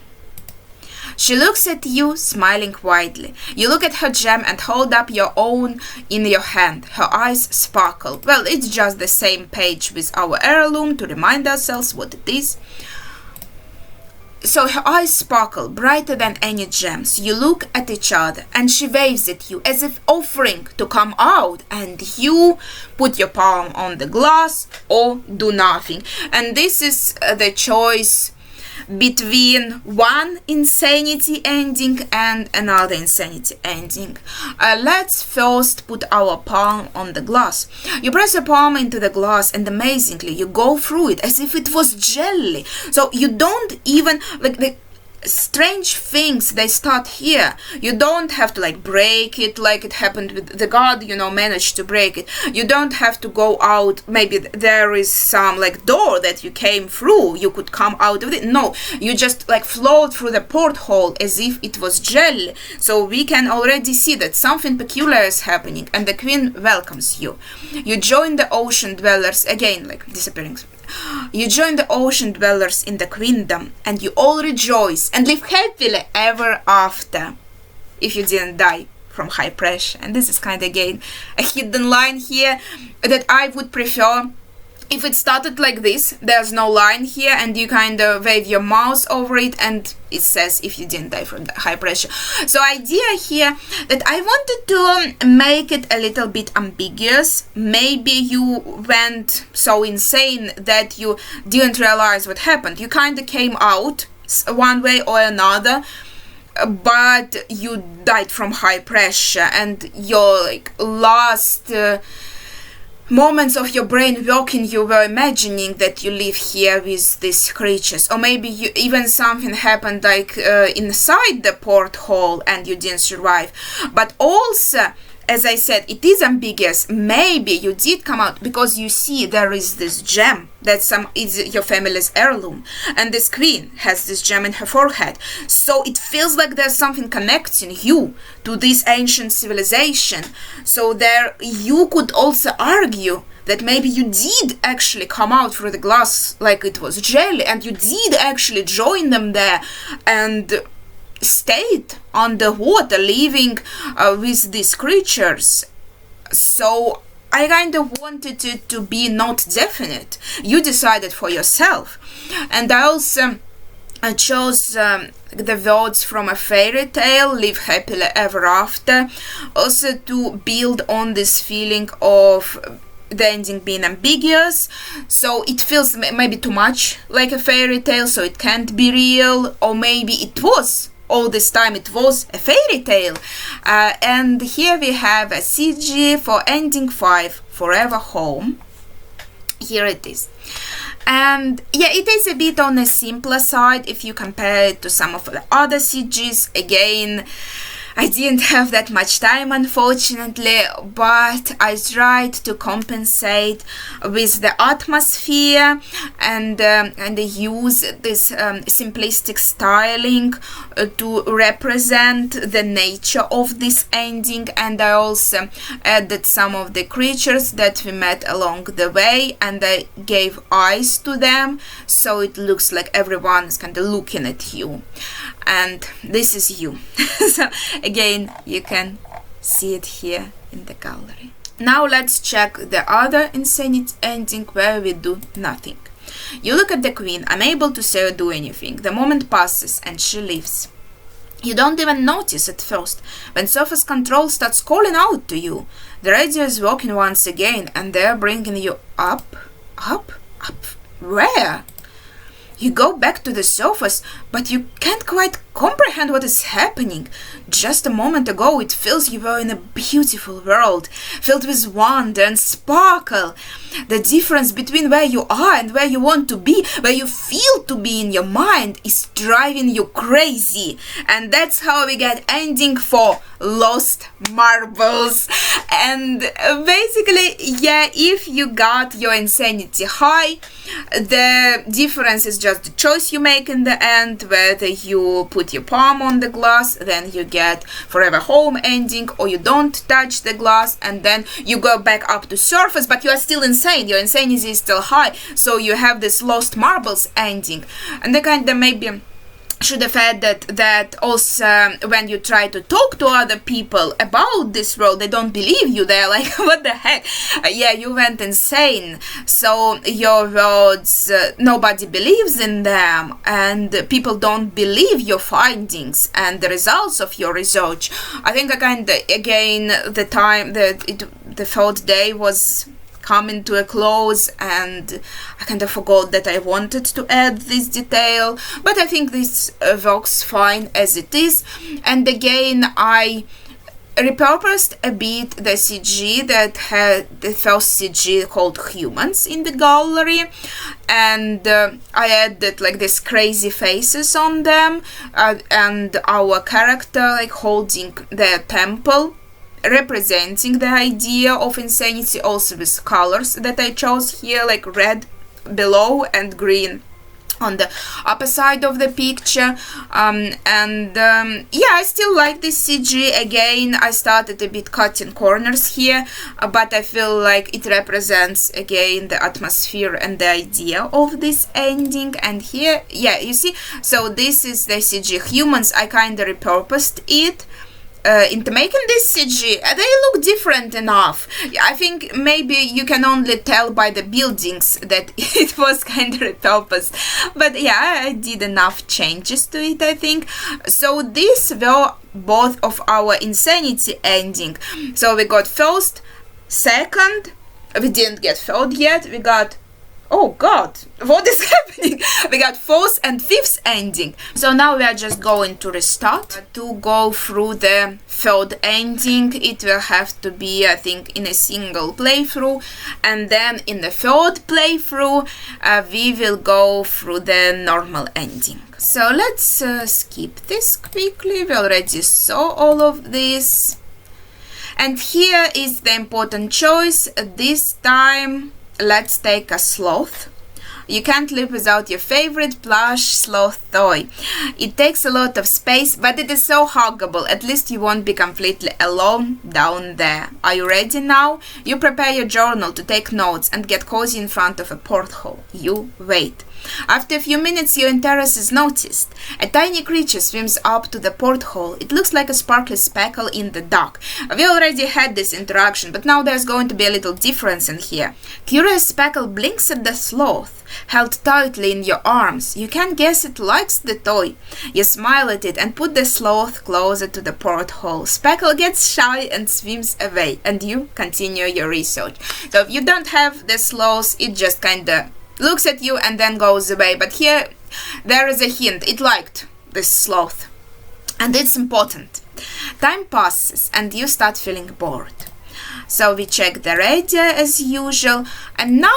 She looks at you, smiling widely. You look at her gem and hold up your own in your hand. Her eyes sparkle. Well, it's just the same page with our heirloom to remind ourselves what it is. So her eyes sparkle brighter than any gems. You look at each other, and she waves at you as if offering to come out, and you put your palm on the glass or do nothing. And this is the choice between one insanity ending and another insanity ending. Let's first put our palm on the glass. You press your palm into the glass, and amazingly you go through it as if it was jelly. So you don't even like the strange things, they start here. You don't have to like break it like it happened with the god, managed to break it. You don't have to go out, maybe there is some like door that you came through, you could come out of it. No, you just like float through the porthole as if it was jelly. So we can already see that something peculiar is happening, and the queen welcomes you. You join the ocean dwellers, again like disappearing. You join the ocean dwellers in the queendom, and you all rejoice and live happily ever after, if you didn't die from high pressure. And this is kind of again a hidden line here that I would prefer. If it started like this, there's no line here, and you kind of wave your mouse over it, and it says if you didn't die from the high pressure. So idea here that I wanted to make it a little bit ambiguous. Maybe you went so insane that you didn't realize what happened. You kind of came out one way or another, but you died from high pressure, and your like last moments of your brain working, you were imagining that you live here with these creatures. Or maybe even something happened like inside the porthole and you didn't survive. But also, as I said, it is ambiguous. Maybe you did come out because you see there is this gem that is your family's heirloom, and this queen has this gem in her forehead. So it feels like there's something connecting you to this ancient civilization. So there you could also argue that maybe you did actually come out through the glass like it was jelly, and you did actually join them there and stayed underwater living with these creatures. So I kind of wanted it to be not definite. You decided for yourself. And I also chose the words from a fairy tale, live happily ever after, also to build on this feeling of the ending being ambiguous. So it feels maybe too much like a fairy tale, so it can't be real, or maybe it was. All this time it was a fairy tale. And here we have a CG for ending 5, Forever Home. Here it is. And yeah, it is a bit on the simpler side if you compare it to some of the other CGs. Again, I didn't have that much time, unfortunately, but I tried to compensate with the atmosphere and use this simplistic styling to represent the nature of this ending. And I also added some of the creatures that we met along the way, and I gave eyes to them, so it looks like everyone is kind of looking at you. And this is you. So again, you can see it here in the gallery. Now let's check the other Insanity ending where we do nothing. You look at the queen, unable to say or do anything. The moment passes and she leaves. You don't even notice at first when surface control starts calling out to you. The radio is working once again, and they're bringing you up. Where? You go back to the surface, but you can't quite comprehend what is happening. Just a moment ago it feels you were in a beautiful world, filled with wonder and sparkle. The difference between where you are and where you want to be, where you feel to be in your mind, is driving you crazy. And that's how we get ending for Lost Marbles. And basically, yeah, if you got your insanity high, the difference is just the choice you make in the end, whether you put your palm on the glass, then you get Forever Home ending, or you don't touch the glass and then you go back up to surface, but you are still insane, your insanity is still high, so you have this Lost Marbles ending. And they kind of maybe should have added that also when you try to talk to other people about this world, they don't believe you. They're like, what the heck? Yeah, you went insane. So your words, nobody believes in them, and people don't believe your findings and the results of your research. I think again the time that the third day was coming to a close, and I kind of forgot that I wanted to add this detail, but I think this works fine as it is. And again, I repurposed a bit the CG that had the first CG called Humans in the gallery, and I added like these crazy faces on them, and our character like holding the temple, representing the idea of insanity, also with colors that I chose here, like red below and green on the upper side of the picture. Yeah, I still like this CG. Again, I started a bit cutting corners here, but I feel like it represents again the atmosphere and the idea of this ending. And here, yeah, you see, so this is the CG Humans. I kind of repurposed it into making this CG. They look different enough. I think maybe you can only tell by the buildings that it was kind of repurposed, but yeah, I did enough changes to it, I think. So these were both of our insanity ending. So we got first, second, we didn't get third yet, we got, oh god, what is happening? We got fourth and fifth ending. So now we are just going to restart. To go through the third ending, it will have to be, I think, in a single playthrough. And then in the third playthrough, we will go through the normal ending. So let's skip this quickly. We already saw all of this. And here is the important choice. This time, let's take a sloth. You can't live without your favorite plush sloth toy. It takes a lot of space, but it is so huggable. At least you won't be completely alone down there. Are you ready now? You prepare your journal to take notes and get cozy in front of a porthole. You wait. After a few minutes, your interest is noticed. A tiny creature swims up to the porthole. It looks like a sparkly speckle in the dark. We already had this interaction, but now there's going to be a little difference in here. Curious speckle blinks at the sloth, held tightly in your arms. You can guess it likes the toy. You smile at it and put the sloth closer to the porthole. Speckle gets shy and swims away, and you continue your research. So if you don't have the sloth, it just kinda looks at you and then goes away. But here there is a hint. It liked this sloth, and it's important. Time passes and you start feeling bored. So we check the radio as usual, and now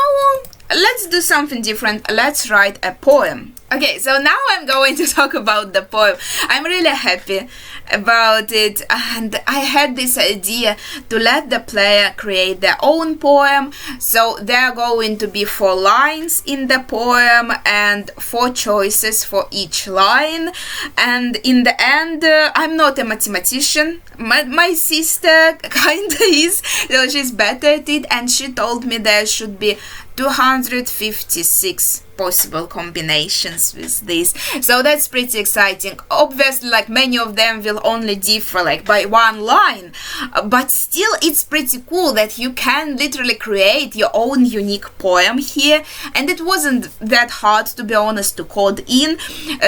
let's do something different. Let's write a poem. Okay, so now I'm going to talk about the poem. I'm really happy about it, and I had this idea to let the player create their own poem. So there are going to be 4 lines in the poem and 4 choices for each line. And in the end, I'm not a mathematician. My sister kinda is, so she's better at it, and she told me there should be 256 possible combinations with this, so that's pretty exciting. Obviously, like, many of them will only differ like by 1 line, but still it's pretty cool that you can literally create your own unique poem here, and it wasn't that hard, to be honest, to code in,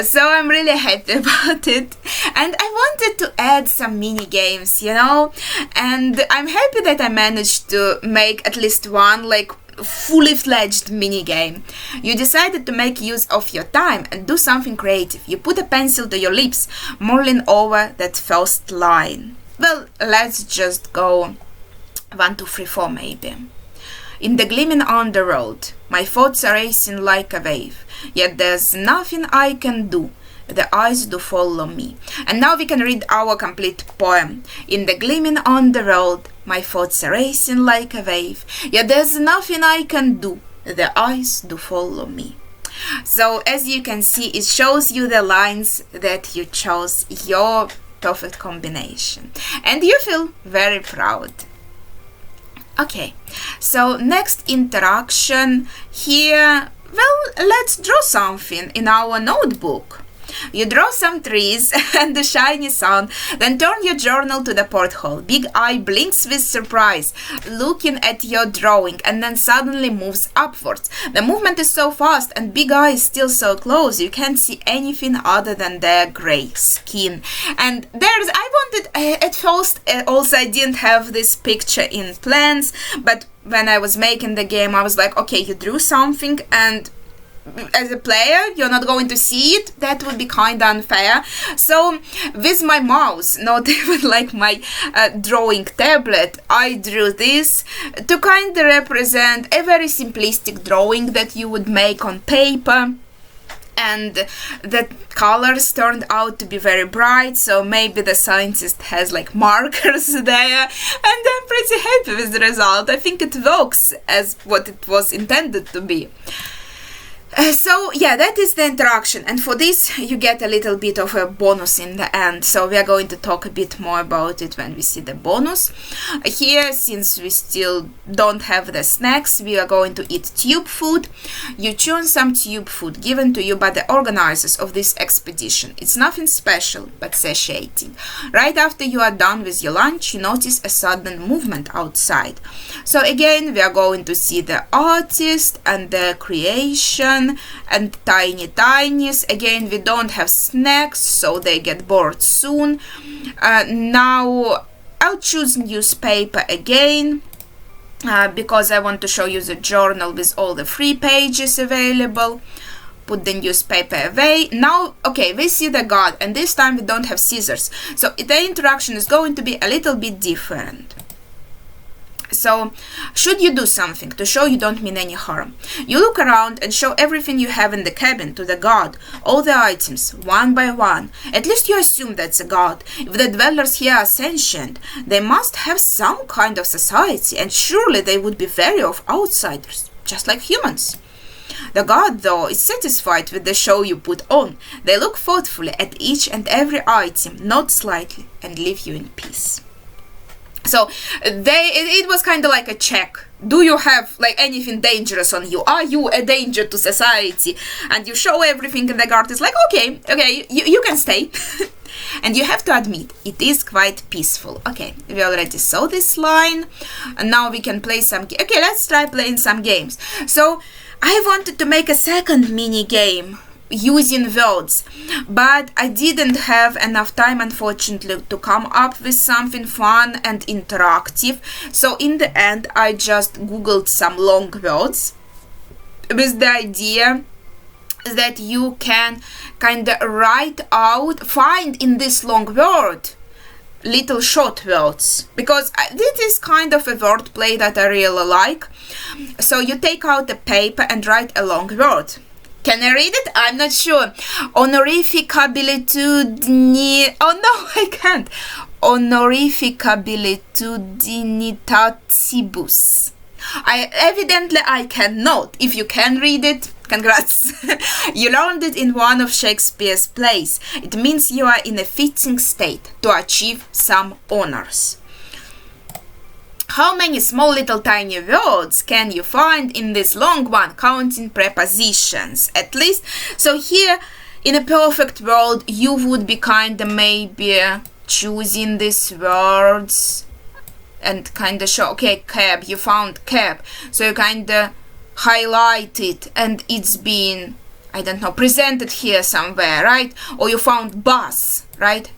so I'm really happy about it. And I wanted to add some mini games, you know, and I'm happy that I managed to make at least one like fully fledged mini game. You decided to make use of your time and do something creative. You put a pencil to your lips, mulling over that first line. Well, let's just go 1, 2, 3, 4 maybe. In the gleaming underworld, my thoughts are racing like a wave, yet there's nothing I can do. The eyes do follow me. And now we can read our complete poem. In the gleaming underworld, my thoughts are racing like a wave, yet there's nothing I can do. The eyes do follow me. So as you can see, it shows you the lines that you chose, your perfect combination, and you feel very proud. Okay, so next interaction here. Well, let's draw something in our notebook. You draw some trees and the shiny sun, then turn your journal to the porthole. Big Eye blinks with surprise, looking at your drawing, and then suddenly moves upwards. The movement is so fast and Big Eye is still so close, you can't see anything other than their grey skin. And I wanted, at first, also I didn't have this picture in plans, but when I was making the game, I was like, okay, you drew something, and as a player you're not going to see it. That would be kind of unfair. So with my mouse, not even like my drawing tablet, I drew this to kind of represent a very simplistic drawing that you would make on paper. And the colors turned out to be very bright, so maybe the scientist has like markers there, and I'm pretty happy with the result. I think it works as what it was intended to be. So yeah, that is the interaction, and for this you get a little bit of a bonus in the end, so we are going to talk a bit more about it when we see the bonus. Here, since we still don't have the snacks, we are going to eat tube food. You choose some tube food given to you by the organizers of this expedition. It's nothing special, but satiating. Right after you are done with your lunch, you notice a sudden movement outside. So again, we are going to see the artist and the creation and tiny tinies. Again, we don't have snacks, so they get bored soon. Now I'll choose newspaper again, because I want to show you the journal with all the free pages available. Put the newspaper away. Now, okay, we see the god, and this time we don't have scissors, so the interaction is going to be a little bit different. So, should you do something to show you don't mean any harm, you look around and show everything you have in the cabin to the god, all the items, one by one. At least you assume that's a god. If the dwellers here are sentient, they must have some kind of society, and surely they would be wary of outsiders, just like humans. The guard, though, is satisfied with the show you put on. They look thoughtfully at each and every item, nod slightly, and leave you in peace. So it was kind of like a check. Do you have like anything dangerous on you? Are you a danger to society? And you show everything, and the guard is like, okay, you can stay. And you have to admit, it is quite peaceful. Okay, we already saw this line, and now we can play some. Okay, let's try playing some games. So I wanted to make a second mini game using words, but I didn't have enough time, unfortunately, to come up with something fun and interactive. So in the end, I just googled some long words with the idea that you can kind of write out, find in this long word little short words, because this is kind of a word play that I really like. So you take out the paper and write a long word. Can I read it? I'm not sure. Honorificabilitudini... Oh no, I can't. Honorificabilitudinitatibus. Evidently I cannot. If you can read it, congrats. You learned it in one of Shakespeare's plays. It means you are in a fitting state to achieve some honors. How many small little tiny words can you find in this long one, counting prepositions? At least, so here, in a perfect world, you would be kind of maybe choosing these words and kind of show, okay, cab, you found cab. So you kind of highlight it and it's been, I don't know, presented here somewhere, right? Or you found bus, right?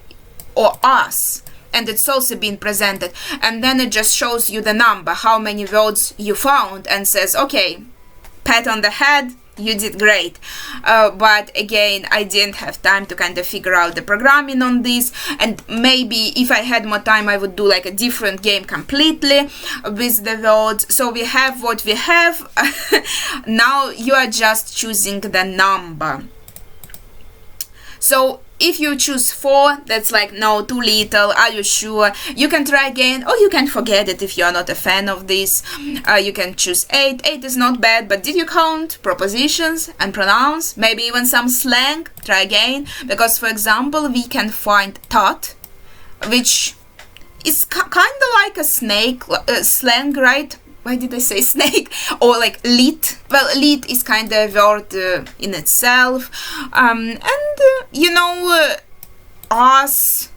Or us. And it's also been presented, and then it just shows you the number, how many words you found, and says, okay, pat on the head, you did great. But again, I didn't have time to kind of figure out the programming on this, and maybe if I had more time I would do like a different game completely with the words. So we have what we have. Now you are just choosing the number. So if you choose 4, that's like, no, too little. Are you sure? You can try again, or you can forget it if you are not a fan of this. You can choose 8. 8 is not bad, but did you count prepositions and pronouns? Maybe even some slang? Try again. Because, for example, we can find tot, which is kind of like a snake slang, right? Why did I say snake? Or like lit. Well, lit is kind of a word in itself. You know, us,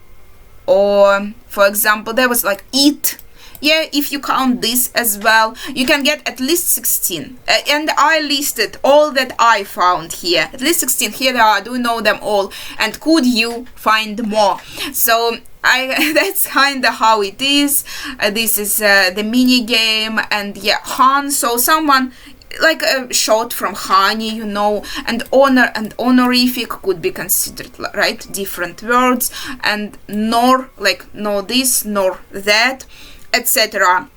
or for example, there was like eat. Yeah, if you count this as well, you can get at least 16. And I listed all that I found here. At least 16. Here they are. I do know them all. And could you find more? So that's kind of how it is. This is the mini game, and yeah, Han. So someone like a short from honey, you know, and honor and honorific could be considered, right? Different words, and nor like nor this nor that, etc.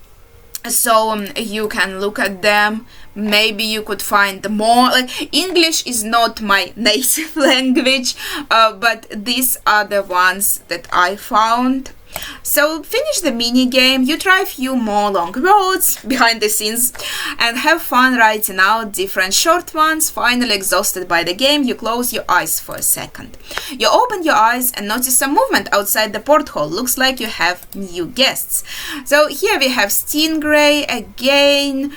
So you can look at them. Maybe you could find more. Like, English is not my native language, but these are the ones that I found. So finish the mini game, you try a few more long words behind the scenes and have fun writing out different short ones. Finally exhausted by the game, you close your eyes for a second. You open your eyes and notice some movement outside the porthole. Looks like you have new guests. So here we have Stingray again.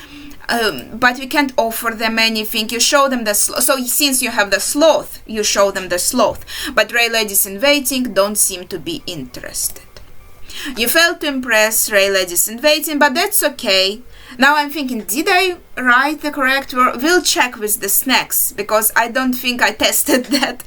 But we can't offer them anything. You show them the so since you have the sloth, you show them the sloth. But Ray ladies in waiting don't seem to be interested. You failed to impress Ray ladies in waiting, but that's okay. Now I'm thinking, did I write the correct word? We'll check with the snacks, because I don't think I tested that.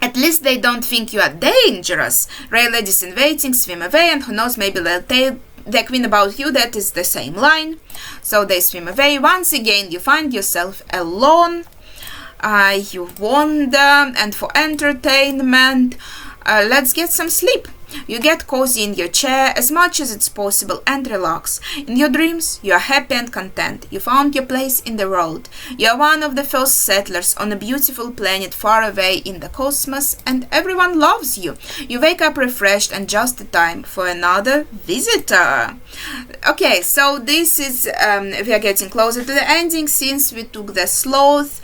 At least they don't think you are dangerous. Ray ladies in waiting swim away, and who knows, maybe they'll tell the queen about you. That is the same line. So they swim away. Once again, you find yourself alone. You wander, and for entertainment, let's get some sleep. You get cozy in your chair as much as it's possible and relax. In your dreams, you are happy and content. You found your place in the world. You are one of the first settlers on a beautiful planet far away in the cosmos, and everyone loves you. You wake up refreshed and just in time for another visitor. Okay, so this is, we are getting closer to the ending. Since we took the sloth,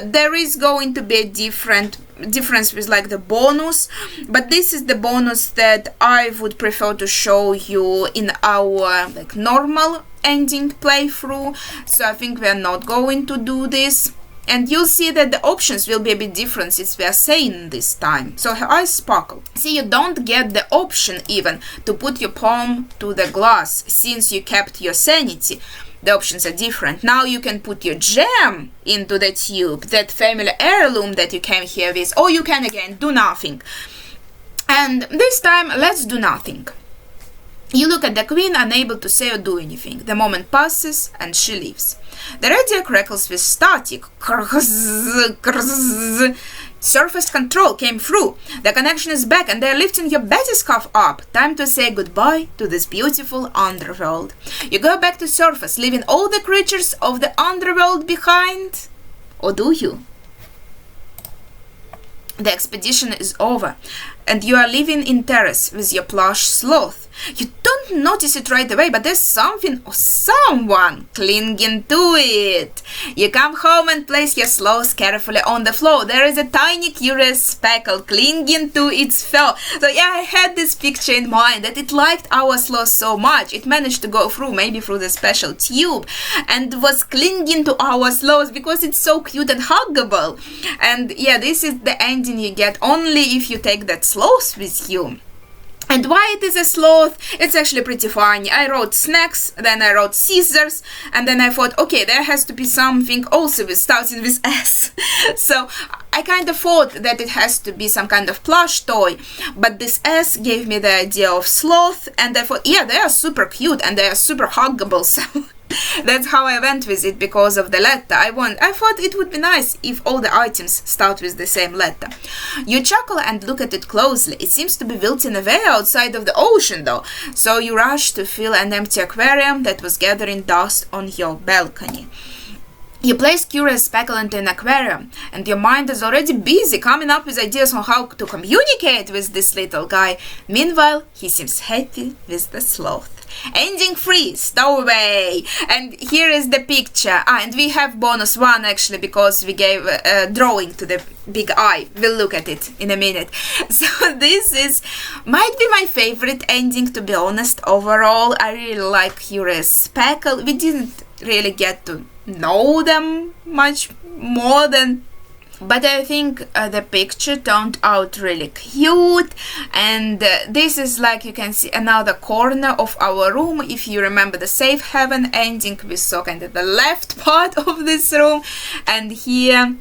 there is going to be a difference with like the bonus, but this is the bonus that I would prefer to show you in our like normal ending playthrough, so I think we are not going to do this. And you'll see that the options will be a bit different since we are sane this time. So her eyes sparkle. See, you don't get the option even to put your palm to the glass since you kept your sanity. The options are different. Now you can put your jam into the tube, that family heirloom that you came here with, or you can again do nothing. And this time, let's do nothing. You look at the queen, unable to say or do anything. The moment passes and she leaves. The radio crackles with static. Surface control came through. The connection is back and they're lifting your bathyscaphe up. Time to say goodbye to this beautiful underworld. You go back to surface, leaving all the creatures of the underworld behind. Or do you? The expedition is over, and you are living in terrace with your plush sloth. You don't notice it right away, but there's something or someone clinging to it. You come home and place your sloth carefully on the floor. There is a tiny curious speckle clinging to its fur. So yeah, I had this picture in mind that it liked our sloth so much. It managed to go through, maybe through the special tube, and was clinging to our sloth because it's so cute and huggable. And yeah, this is the ending you get only if you take that sloth with you. And why it is a sloth? It's actually pretty funny. I wrote snacks, then I wrote scissors, and then I thought, okay, there has to be something also with starting with S. So I kind of thought that it has to be some kind of plush toy, but this S gave me the idea of sloth, and I thought, yeah, they are super cute and they are super huggable, so that's how I went with it, because of the letter. I thought it would be nice if all the items start with the same letter. You chuckle and look at it closely. It seems to be wilting away outside of the ocean though, so you rush to fill an empty aquarium that was gathering dust on your balcony. You place curious speckle into an aquarium, and your mind is already busy coming up with ideas on how to communicate with this little guy. Meanwhile, he seems happy with the sloth. Ending 3, stowaway. And here is the picture. And we have bonus 1 actually, because we gave a drawing to the big eye. We'll look at it in a minute. So this might be my favorite ending, to be honest. Overall, I really like curious speckle. We didn't really get to know them much more than, but I think the picture turned out really cute. And this is, like you can see, another corner of our room. If you remember the safe haven ending, we saw kind of the left part of this room, and here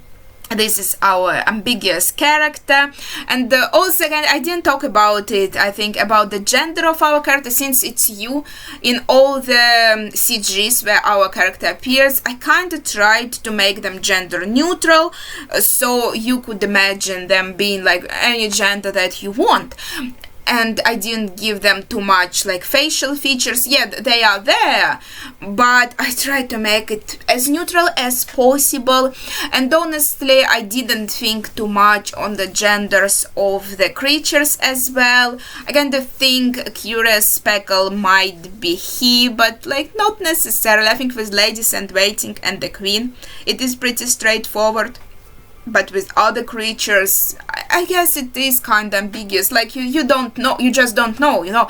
this is our ambiguous character. And also again, I didn't talk about it, I think, about the gender of our character, since it's you in all the CGs where our character appears. I kind of tried to make them gender neutral, so you could imagine them being like any gender that you want. And I didn't give them too much like facial features. Yeah, they are there, but I tried to make it as neutral as possible. And honestly, I didn't think too much on the genders of the creatures as well. Again, the thing, curious speckle might be he, but like not necessarily. I think with ladies in waiting and the queen, it is pretty straightforward. But with other creatures, I guess it is kind of ambiguous. Like you don't know, you just don't know, you know.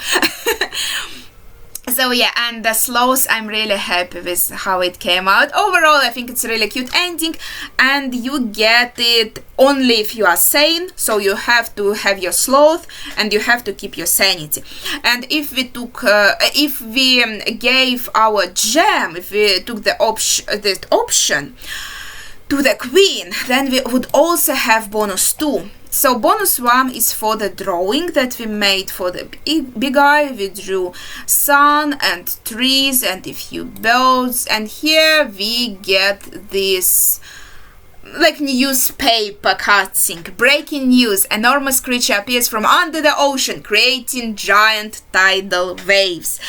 So yeah, and the sloth, I'm really happy with how it came out. Overall, I think it's a really cute ending, and you get it only if you are sane. So you have to have your sloth, and you have to keep your sanity. And if we took, if we gave our gem, if we took the option to the queen, then we would also have bonus 2. So bonus 1 is for the drawing that we made for the big eye. We drew sun and trees and a few birds, and here we get this like newspaper cutting. Breaking news: enormous creature appears from under the ocean, creating giant tidal waves.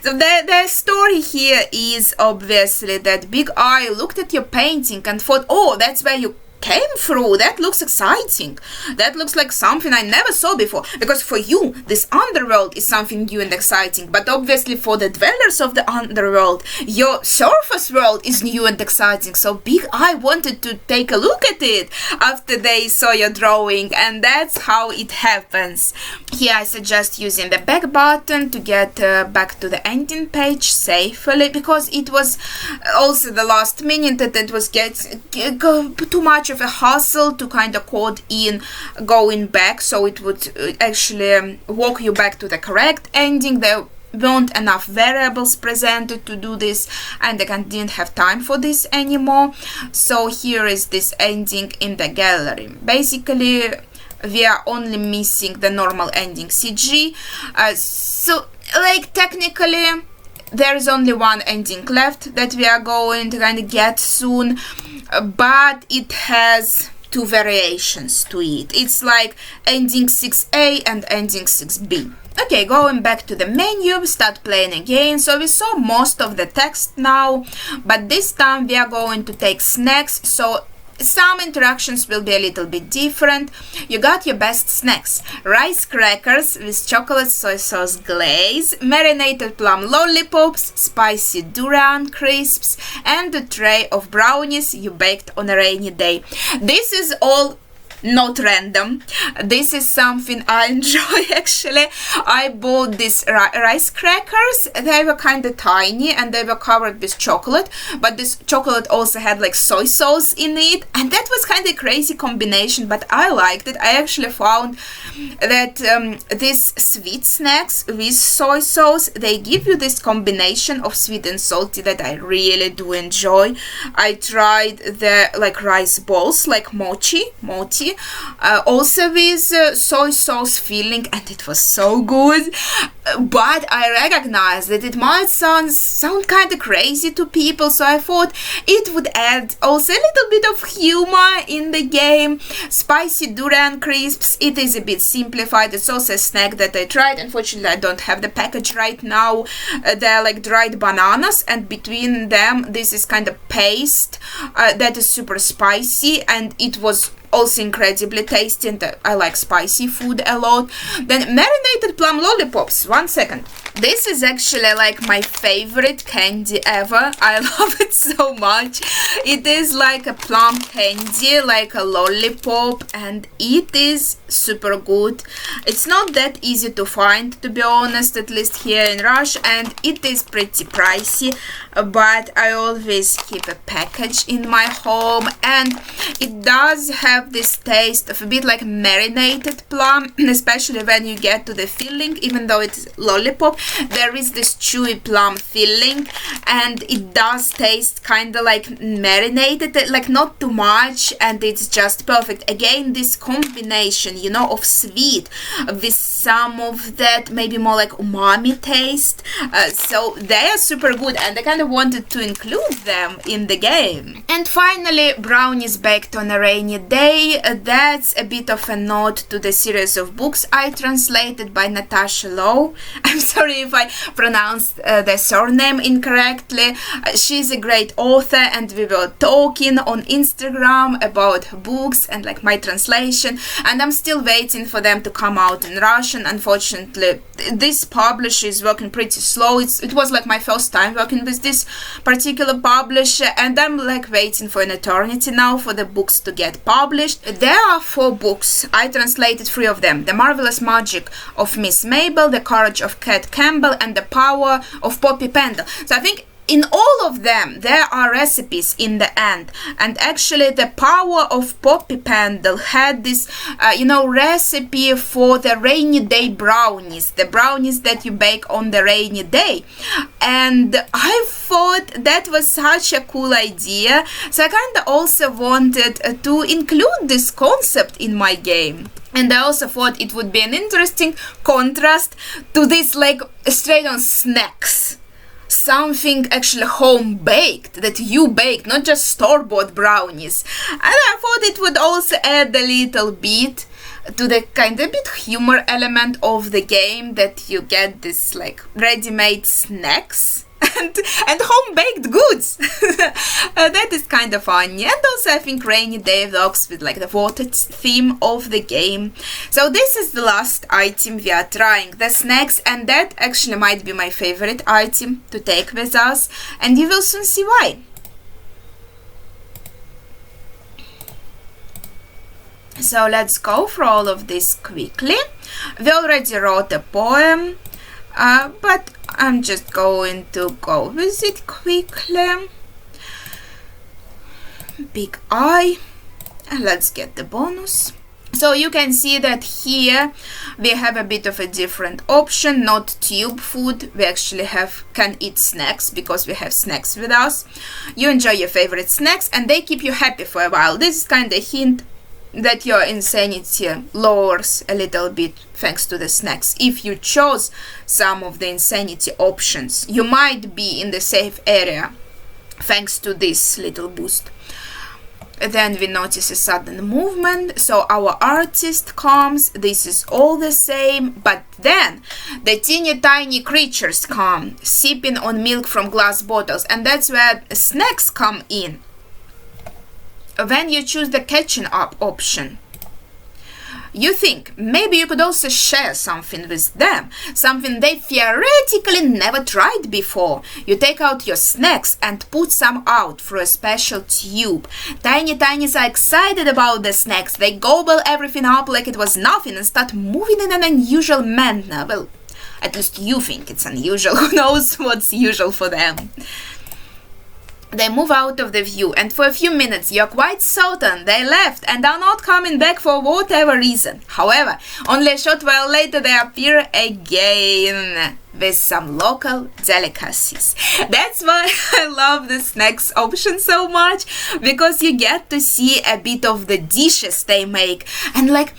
So the story here is obviously that Big Eye looked at your painting and thought, oh, that's where you came through. That looks exciting. That looks like something I never saw before. Because for you, this underworld is something new and exciting. But obviously for the dwellers of the underworld, your surface world is new and exciting. So Big Eye wanted to take a look at it after they saw your drawing. And that's how it happens. Here I suggest using the back button to get back to the ending page safely. Because it was also the last minute that it was too much of a hassle to kind of code in going back, so it would actually walk you back to the correct ending. There weren't enough variables presented to do this, and I didn't have time for this anymore. So here is this ending in the gallery. Basically we are only missing the normal ending CG, so like technically there is only one ending left that we are going to kind of get soon, but it has two variations to it. It's like ending 6A and ending 6B. Okay, going back to the menu, start playing again. So we saw most of the text now, but this time we are going to take snacks, so some interactions will be a little bit different. You got your best snacks: rice crackers with chocolate soy sauce glaze, marinated plum lollipops, spicy durian crisps, and a tray of brownies you baked on a rainy day. This is all not random. This is something I enjoy actually. I bought these rice crackers. They were kind of tiny and they were covered with chocolate, but this chocolate also had like soy sauce in it, and that was kind of crazy combination, but I liked it. I actually found that these sweet snacks with soy sauce, they give you this combination of sweet and salty that I really do enjoy. I tried the like rice balls, like mochi, also with soy sauce filling, and it was so good. But I recognize that it might sound kind of crazy to people, so I thought it would add also a little bit of humor in the game. Spicy durian crisps, it is a bit simplified. It's also a snack that I tried. Unfortunately, I don't have the package right now. They're like dried bananas, and between them this is kind of paste that is super spicy, and it was also incredibly tasty, and I like spicy food a lot. Then marinated plum lollipops. 1 second. This is actually like my favorite candy ever. I love it so much. It is like a plum candy, like a lollipop, and it is super good. It's not that easy to find, to be honest, at least here in Russia, and it is pretty pricey, but I always keep a package in my home, and it does have this taste of a bit like marinated plum, especially when you get to the filling. Even though it's lollipop, there is this chewy plum filling, and it does taste kind of like marinated, like not too much, and it's just perfect. Again, this combination, you know, of sweet with some of that maybe more like umami taste, so they are super good, and I kind of wanted to include them in the game. And finally, brownies baked on a rainy day. That's a bit of a nod to the series of books I translated by Natasha Lowe. I'm sorry if I pronounced the surname incorrectly. She's a great author, and we were talking on Instagram about her books and like my translation, and I'm still waiting for them to come out in Russian. Unfortunately, this publisher is working pretty slow. It was like my first time working with this particular publisher, and I'm like waiting for an eternity now for the books to get published. There are 4 books. I translated 3 of them: The Marvelous Magic of Miss Mabel, The Courage of Cat Campbell, and The Power of Poppy Pendle. So I think in all of them there are recipes in the end, and actually The Power of Poppy Pendle had this recipe for the rainy day brownies, the brownies that you bake on the rainy day, and I thought that was such a cool idea, so I kind of also wanted to include this concept in my game. And I also thought it would be an interesting contrast to this like straight on snacks. something actually home baked that you baked, not just store-bought brownies. And I thought it would also add a little bit to the kind of bit humor element of the game, that you get this like ready-made snacks and home-baked goods. That is kind of funny. And also I think rainy day vlogs with like the water theme of the game. So this is the last item we are trying, the snacks, and that actually might be my favorite item to take with us, and you will soon see why. So let's go through all of this quickly. We already wrote a poem, but I'm just going to go with it quickly. Big I, and let's get the bonus. So you can see that here we have a bit of a different option, not tube food. We actually can eat snacks because we have snacks with us. You enjoy your favorite snacks and they keep you happy for a while. This is kind of a hint that your insanity lowers a little bit thanks to the snacks. If you chose some of the insanity options, you might be in the safe area thanks to this little boost. Then we notice a sudden movement, so our artist comes. This is all the same, but then the teeny tiny creatures come, sipping on milk from glass bottles, and that's where snacks come in. When you choose the catching up option, you think maybe you could also share something with them, something they theoretically never tried before. You take out your snacks and put some out through a special tube. Tiny Tinies are excited about the snacks. They gobble everything up like it was nothing and start moving in an unusual manner. Well, at least you think it's unusual. Who knows what's usual for them? They move out of the view, and for a few minutes you're quite certain they left and are not coming back for whatever reason. However, only a short while later they appear again with some local delicacies. That's why I love the snacks option so much, because you get to see a bit of the dishes they make, and like,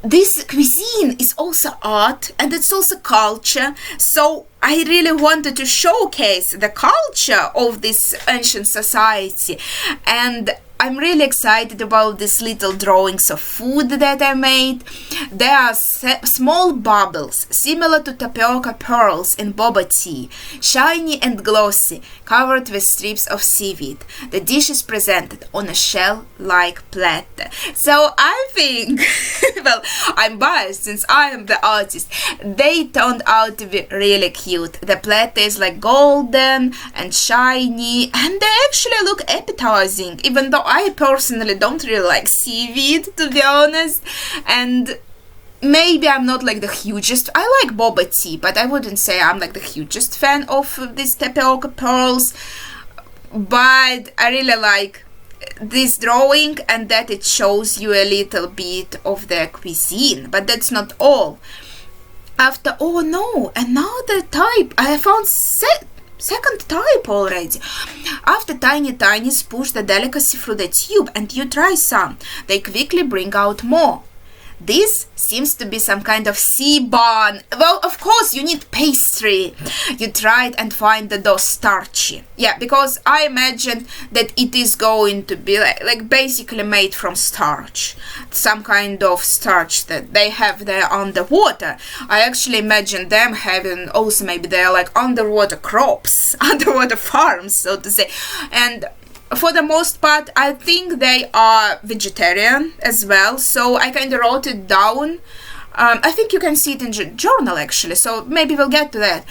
this cuisine is also art and it's also culture, so I really wanted to showcase the culture of this ancient society, and I'm really excited about these little drawings of food that I made. There are small bubbles, similar to tapioca pearls in boba tea, shiny and glossy, covered with strips of seaweed. The dish is presented on a shell-like platter. So I think, well, I'm biased since I am the artist. They turned out to be really cute. The platter is like golden and shiny, and they actually look appetizing, even though I personally don't really like seaweed, to be honest, and maybe I'm not like the hugest. I like boba tea, but I wouldn't say I'm like the hugest fan of these tapioca pearls, but I really like this drawing and that it shows you a little bit of their cuisine. But that's not all. After, oh no, another type. I found second type already. After Tiny Tinies push the delicacy through the tube and you try some, they quickly bring out more. This seems to be some kind of sea bun. Well, of course, you need pastry. You try it and find the dough starchy. Yeah, because I imagined that it is going to be like basically made from starch. Some kind of starch that they have there underwater. I actually imagine them having also maybe they're like underwater crops, underwater farms, so to say. And for the most part, I think they are vegetarian as well, so I kind of wrote it down. I think you can see it in the journal actually, so maybe we'll get to that.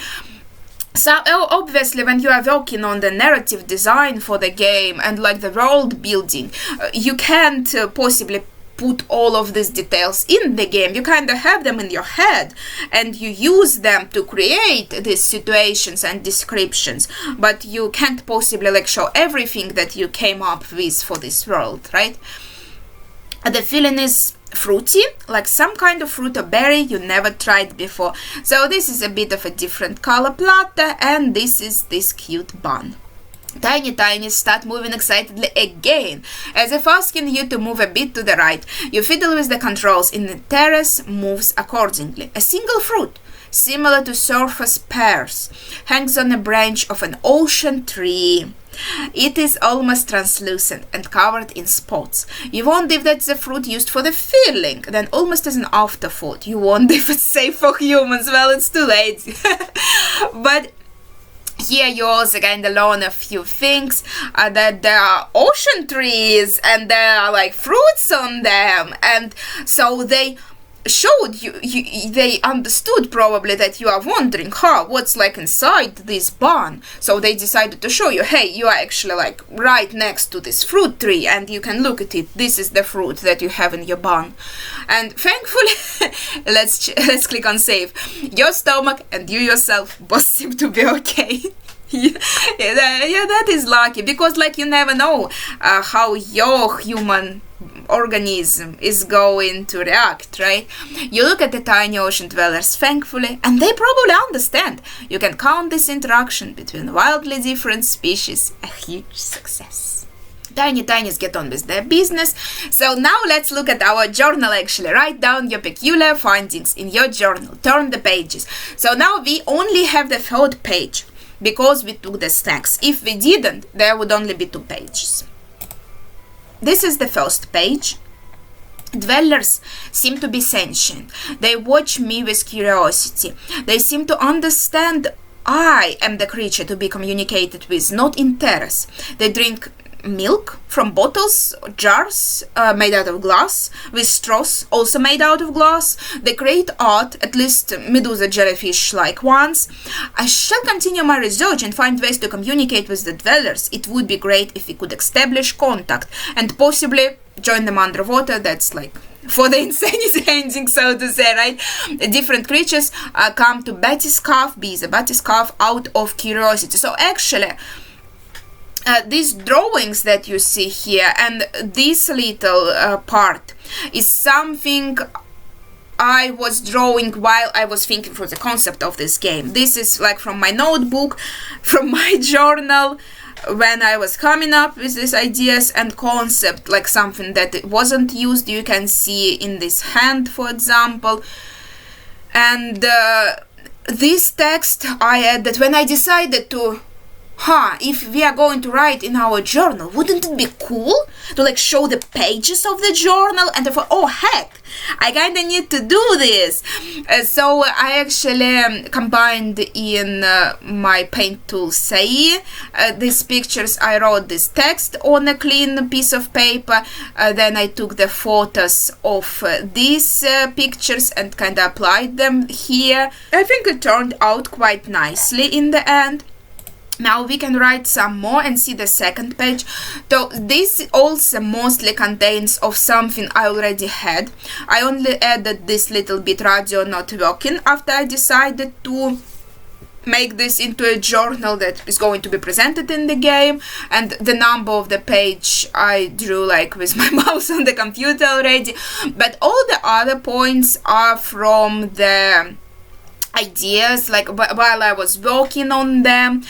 So obviously when you are working on the narrative design for the game and like the world building, you can't possibly put all of these details in the game. You kind of have them in your head and you use them to create these situations and descriptions, but you can't possibly like show everything that you came up with for this world, right? The feeling is fruity, like some kind of fruit or berry you never tried before. So this is a bit of a different color platter, and this is this cute bun. Tiny Tinies start moving excitedly again, as if asking you to move a bit to the right. You fiddle with the controls and the terrace moves accordingly. A single fruit similar to surface pears, hangs on a branch of an ocean tree. It is almost translucent and covered in spots. You wonder if that's the fruit used for the filling, then almost as an afterthought. You wonder if it's safe for humans. Well, it's too late. But here you also kind of learn a few things, that there are ocean trees and there are like fruits on them, and so they showed they understood probably that you are wondering, what's like inside this barn. So they decided to show you, hey, you are actually like right next to this fruit tree and you can look at it. This is the fruit that you have in your barn. And thankfully, let's click on save. Your stomach and you yourself both seem to be okay. Yeah, that is lucky, because like you never know how your human organism is going to react, right? You look at the tiny ocean dwellers, thankfully, and they probably understand. You can count this interaction between wildly different species a huge success. Tinies get on with their business. So now let's look at our journal actually. Write down your peculiar findings in your journal. Turn the pages. So now we only have the third page because we took the snacks. If we didn't, there would only be 2 pages. This is the first page. Dwellers seem to be sentient. They watch me with curiosity. They seem to understand I am the creature to be communicated with, not in terrors. They drink milk from bottles, jars made out of glass, with straws also made out of glass. They create art, at least medusa jellyfish-like ones. I shall continue my research and find ways to communicate with the dwellers. It would be great if we could establish contact and possibly join them underwater. That's like for the insanity ending, so to say, right? Different creatures come to be the bathyscaphe out of curiosity. So actually, these drawings that you see here and this little part is something I was drawing while I was thinking through the concept of this game. This is like from my notebook, from my journal, when I was coming up with these ideas and concept, like something that wasn't used. You can see in this hand, for example. And this text I added when I decided to if we are going to write in our journal, wouldn't it be cool to like show the pages of the journal? And I thought, oh heck, I kinda need to do this. So I actually combined in my paint tool Sane these pictures. I wrote this text on a clean piece of paper, then I took the photos of these pictures and kinda applied them here. I think it turned out quite nicely in the end. Now we can write some more and see the second page. So this also mostly contains of something I already had. I only added this little bit radio not working after I decided to make this into a journal that is going to be presented in the game, and the number of the page I drew like with my mouse on the computer already. But all the other points are from the ideas like while I was working on them.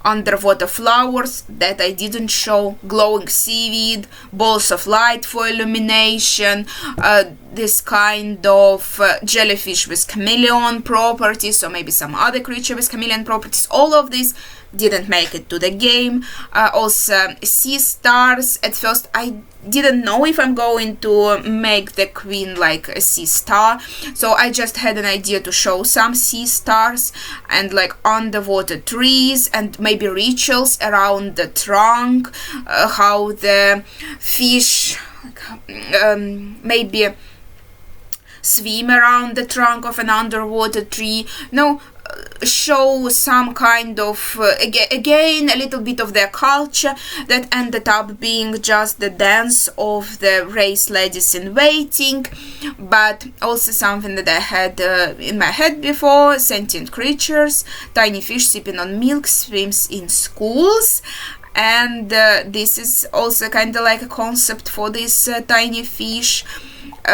Underwater flowers that I didn't show, glowing seaweed, balls of light for illumination, this kind of jellyfish with chameleon properties, or maybe some other creature with chameleon properties. All of this didn't make it to the game. Also sea stars. At first I didn't know if I'm going to make the queen like a sea star, so I just had an idea to show some sea stars and like underwater trees and maybe rituals around the trunk, how the fish maybe swim around the trunk of an underwater tree. Show some kind of again a little bit of their culture that ended up being just the dance of the race ladies in waiting, but also something that I had in my head before: sentient creatures, tiny fish sipping on milk, swims in schools. And this is also kind of like a concept for this tiny fish.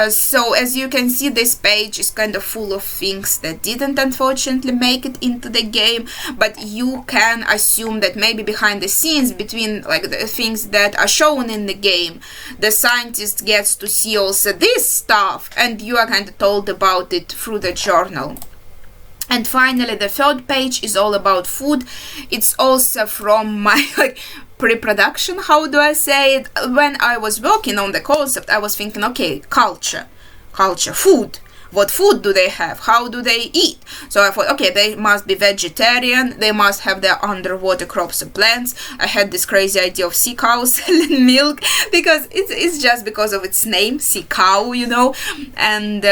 So as you can see, this page is kind of full of things that didn't unfortunately make it into the game, but you can assume that maybe behind the scenes, between like the things that are shown in the game, the scientist gets to see also this stuff, and you are kind of told about it through the journal. And finally, the third page is all about food. It's also from my like pre-production, how do I say it? When I was working on the concept, I was thinking, okay, culture, food. What food do they have? How do they eat? So I thought, okay, they must be vegetarian. They must have their underwater crops and plants. I had this crazy idea of sea cow selling milk, because it's just because of its name, sea cow, you know. And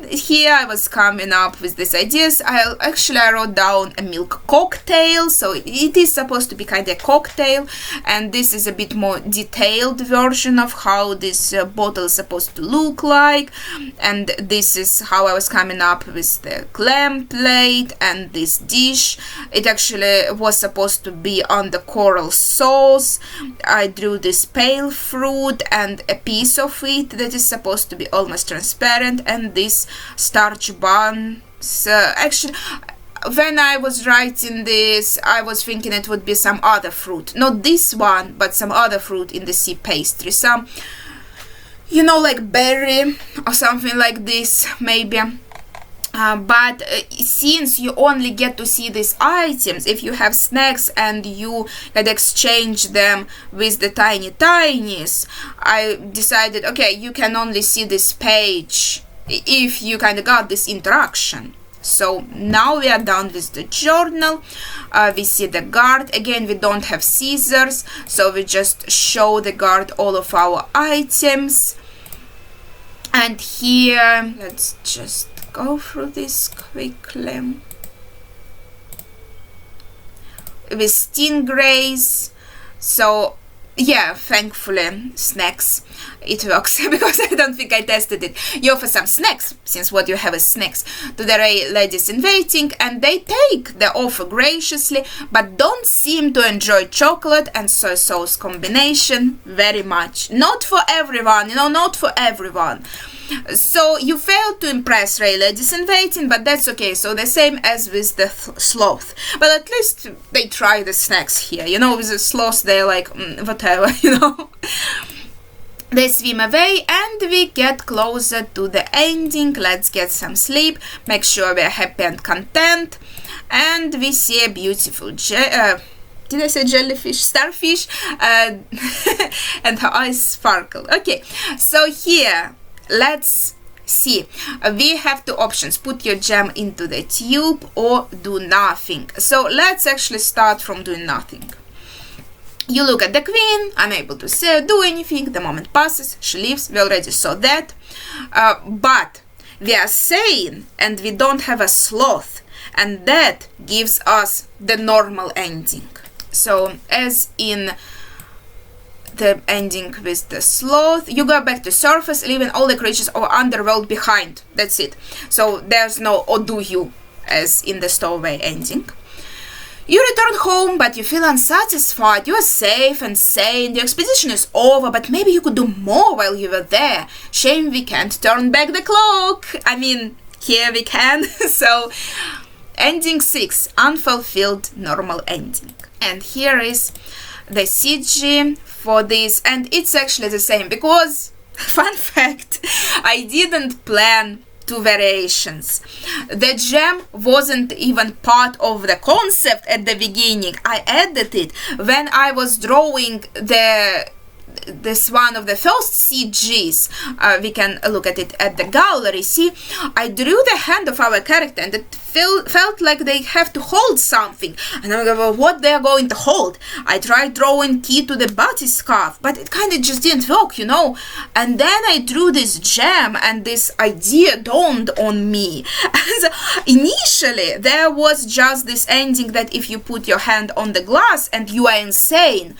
here I was coming up with these ideas. I wrote down a milk cocktail. So it is supposed to be kind of a cocktail. And this is a bit more detailed version of how this bottle is supposed to look like. And this is how I was coming up with the clam plate and this dish. It actually was supposed to be on the coral sauce. I drew this pale fruit and a piece of it that is supposed to be almost transparent, and this starch bun. So actually, when I was writing this, I was thinking it would be some other fruit, not this one, but some other fruit in the sea pastry, some, you know, like berry or something like this, maybe. But since you only get to see these items if you have snacks and you can exchange them with the tinies, I decided, okay, you can only see this page if you kind of got this interaction. So now we are done with the journal. We see the guard. Again, we don't have scissors, so we just show the guard all of our items. And here, let's just go through this quickly. With stingrays. So yeah, thankfully snacks, it works, because I don't think I tested it. You offer some snacks, since what you have is snacks, to the ladies in waiting, and they take the offer graciously, but don't seem to enjoy chocolate and soy sauce combination very much. Not for everyone, you know, not for everyone. So you failed to impress ladies in waiting, but that's okay. So the same as with the sloth, but at least they try the snacks here, you know. With the sloth, they're like, whatever, you know. They swim away and we get closer to the ending. Let's get some sleep, make sure we're happy and content, and we see a beautiful did I say jellyfish? Starfish, and her eyes sparkle. Okay, so here, let's see. We have two options: put your gem into the tube or do nothing. So let's actually start from doing nothing. You look at the queen, unable to say or do anything. The moment passes, she leaves. We already saw that. But we are sane and we don't have a sloth, and that gives us the normal ending. So as in the ending with the sloth, you go back to surface, leaving all the creatures of underworld behind. That's it. So there's no or do you, as in the stowaway ending. You return home, but you feel unsatisfied. You are safe and sane. The expedition is over, but maybe you could do more while you were there. Shame we can't turn back the clock. I mean, here we can. So, ending 6, unfulfilled normal ending. And here is the CG for this, and it's actually the same, because, fun fact, I didn't plan 2 variations. The gem wasn't even part of the concept at the beginning. I added it when I was drawing this one of the first CGs. We can look at it at the gallery. See, I drew the hand of our character, and it felt like they have to hold something. And I'm like, well, what they're going to hold? I tried drawing key to the bathyscarf, but it kind of just didn't work, you know. And then I drew this gem, and this idea dawned on me. So initially, there was just this ending that if you put your hand on the glass and you are insane,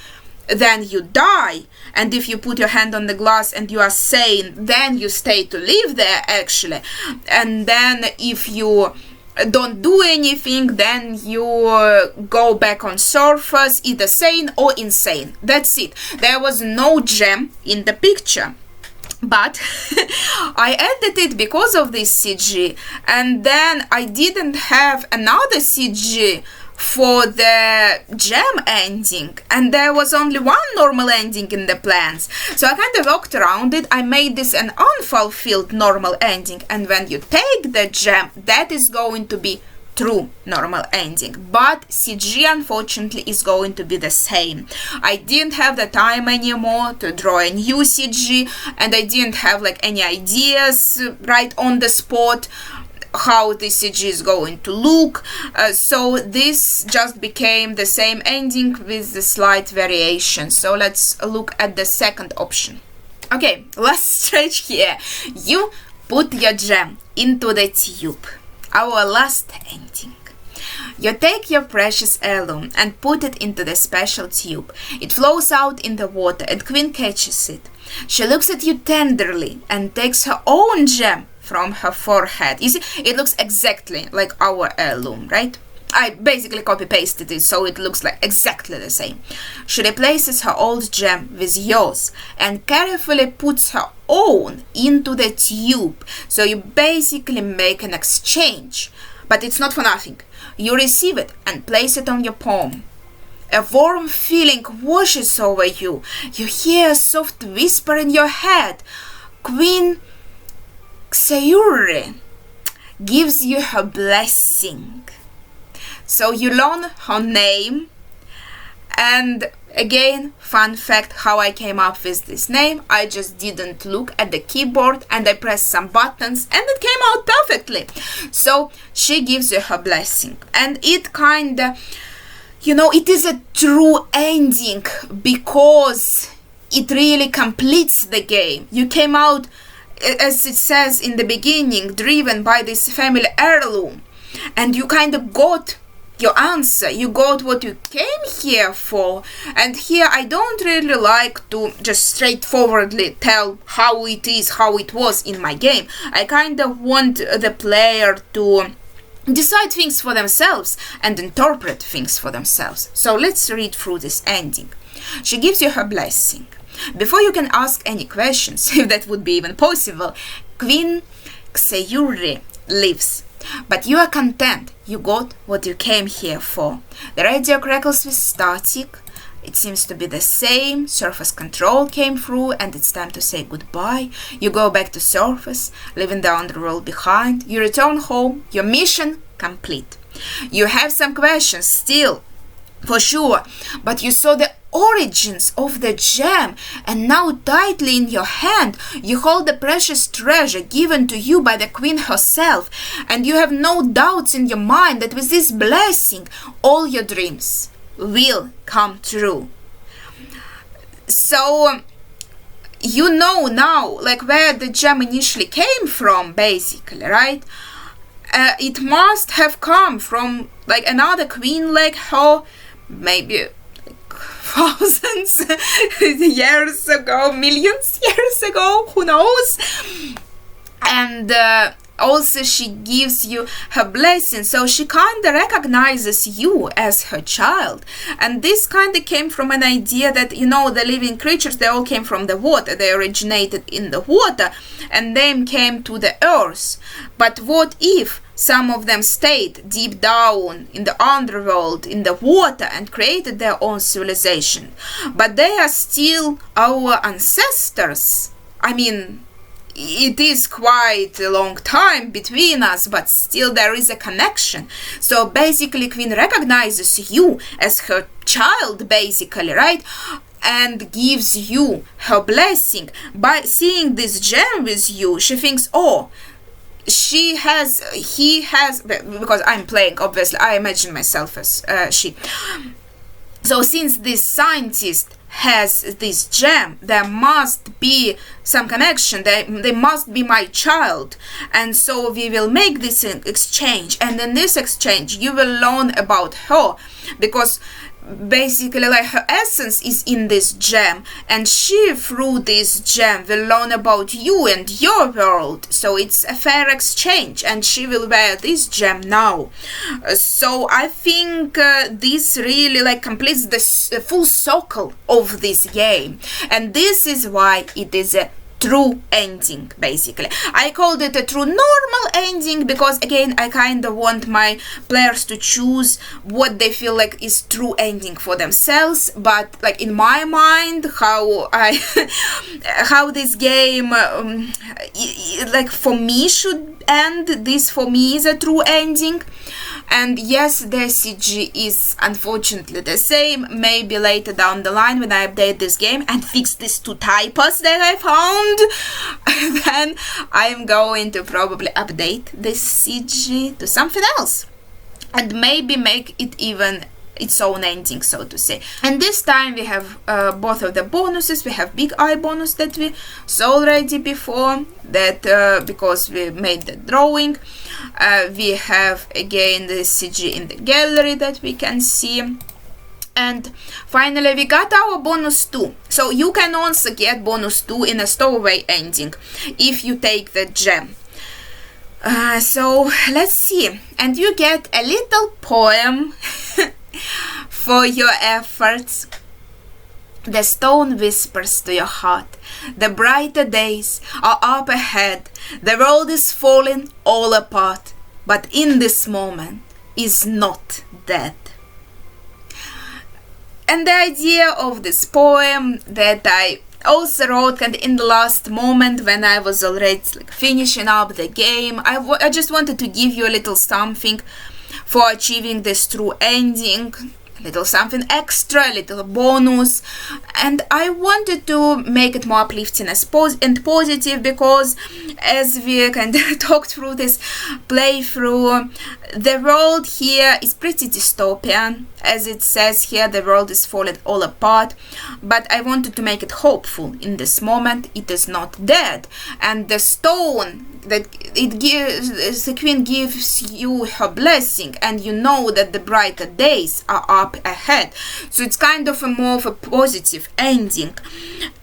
then you die. And if you put your hand on the glass and you are sane, then you stay to live there, actually. And then if you don't do anything, then you go back on surface, either sane or insane. That's it. There was no gem in the picture. But I added it because of this CG, and then I didn't have another CG for the gem ending, and there was only one normal ending in the plans. So I kind of worked around it. I made this an unfulfilled normal ending, and when you take the gem, that is going to be true normal ending, but CG unfortunately is going to be the same. I didn't have the time anymore to draw a new CG, and I didn't have like any ideas right on the spot how the CG is going to look, so this just became the same ending with the slight variation. So let's look at the second option. Okay, last stretch here. You put your gem into the tube. Our last ending. You take your precious heirloom and put it into the special tube. It flows out in the water and Queen catches it. She looks at you tenderly and takes her own gem from her forehead. You see, it looks exactly like our heirloom, right? I basically copy-pasted it so it looks like exactly the same. She replaces her old gem with yours and carefully puts her own into the tube. So you basically make an exchange, but it's not for nothing. You receive it and place it on your palm. A warm feeling washes over you. You hear a soft whisper in your head. Queen Sayuri gives you her blessing. So you learn her name, and again, fun fact how I came up with this name. I just didn't look at the keyboard and I pressed some buttons and it came out perfectly. So she gives you her blessing, and it kinda, you know, it is a true ending because it really completes the game. You came out, as it says in the beginning, driven by this family heirloom, and you kind of got your answer. You got what you came here for. And here I don't really like to just straightforwardly tell how it is, how it was in my game. I kind of want the player to decide things for themselves and interpret things for themselves. So let's read through this ending. She gives you her blessing. Before you can ask any questions, if that would be even possible, Queen Sayuri lives. But you are content. You got what you came here for. The radio crackles with static. It seems to be the same. Surface control came through and it's time to say goodbye. You go back to surface, leaving the underworld behind. You return home. Your mission complete. You have some questions still, for sure, but you saw the origins of the gem, and now tightly in your hand you hold the precious treasure given to you by the queen herself, and you have no doubts in your mind that with this blessing all your dreams will come true. So you know now like where the gem initially came from, basically, right? It must have come from like another queen like her, maybe thousands years ago, millions years ago, who knows? And also she gives you her blessing, so she kind of recognizes you as her child. And this kind of came from an idea that, you know, the living creatures, they all came from the water. They originated in the water and then came to the earth. But what if some of them stayed deep down in the underworld, in the water, and created their own civilization? But they are still our ancestors. I mean, it is quite a long time between us, but still there is a connection. So basically Queen recognizes you as her child, basically, right? And gives you her blessing. By seeing this gem with you, she thinks, oh, he has, because I'm playing, obviously, I imagine myself as she. So since this scientist has this gem, there must be some connection. They must be my child, and so we will make this exchange. And in this exchange, you will learn about her, because basically like her essence is in this gem, and she through this gem will learn about you and your world. So it's a fair exchange, and she will wear this gem now. So I think this really like completes the full circle of this game, and this is why it is a true ending. Basically, I called it a true normal ending because, again, I kind of want my players to choose what they feel like is true ending for themselves. But like in my mind, how this game like for me should end, this for me is a true ending. And yes, the CG is unfortunately the same. Maybe later down the line when I update this game and fix these 2 typos that I found, then I'm going to probably update this CG to something else. And maybe make it even its own ending, so to say. And this time we have both of the bonuses. We have big eye bonus that we saw already before, that because we made the drawing. We have again the CG in the gallery that we can see. And finally we got our bonus 2. So you can also get bonus 2 in a stowaway ending if you take the gem. So let's see. And you get a little poem for your efforts. The stone whispers to your heart, the brighter days are up ahead, the world is falling all apart, but in this moment is not dead. And the idea of this poem that I also wrote and in the last moment when I was already like finishing up the game, I just wanted to give you a little something for achieving this true ending, a little something extra, a little bonus, and I wanted to make it more uplifting and positive, because as we kind of talked through this playthrough, the world here is pretty dystopian. As it says here, the world is falling all apart, but I wanted to make it hopeful. In this moment it is not dead, and the stone that it gives, the queen gives you her blessing, and you know that the brighter days are up ahead. So it's kind of a more of a positive ending.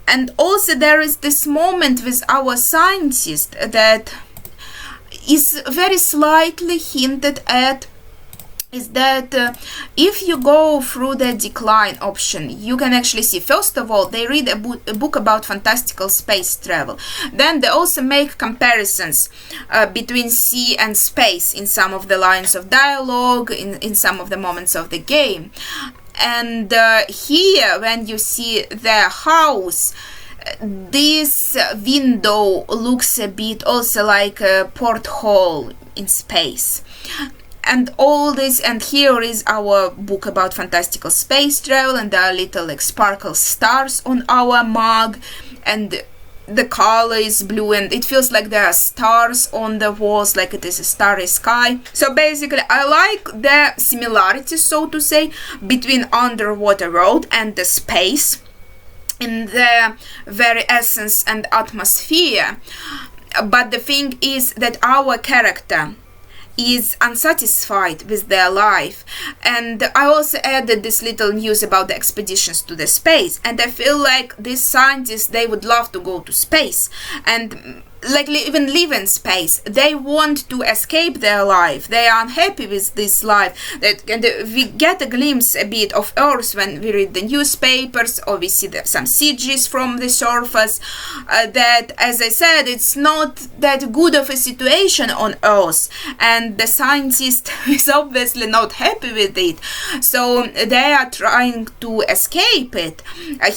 And also there is this moment with our scientist that is very slightly hinted at, is that if you go through the decline option, you can actually see, first of all, they read a book about fantastical space travel. Then they also make comparisons between sea and space in some of the lines of dialogue, in some of the moments of the game. And here, when you see their house, this window looks a bit also like a porthole in space. And all this, and here is our book about fantastical space travel, and there are little like sparkle stars on our mug, and the color is blue, and it feels like there are stars on the walls, like it is a starry sky. So basically I like the similarities, so to say, between underwater world and the space in the very essence and atmosphere. But the thing is that our character is unsatisfied with their life, and I also added this little news about the expeditions to the space, and I feel like these scientists, they would love to go to space and like even live in space. They want to escape their life. They are unhappy with this life. And we get a glimpse a bit of Earth when we read the newspapers, or we see some CGs from the surface, that, as I said, it's not that good of a situation on Earth, and the scientist is obviously not happy with it, so they are trying to escape it.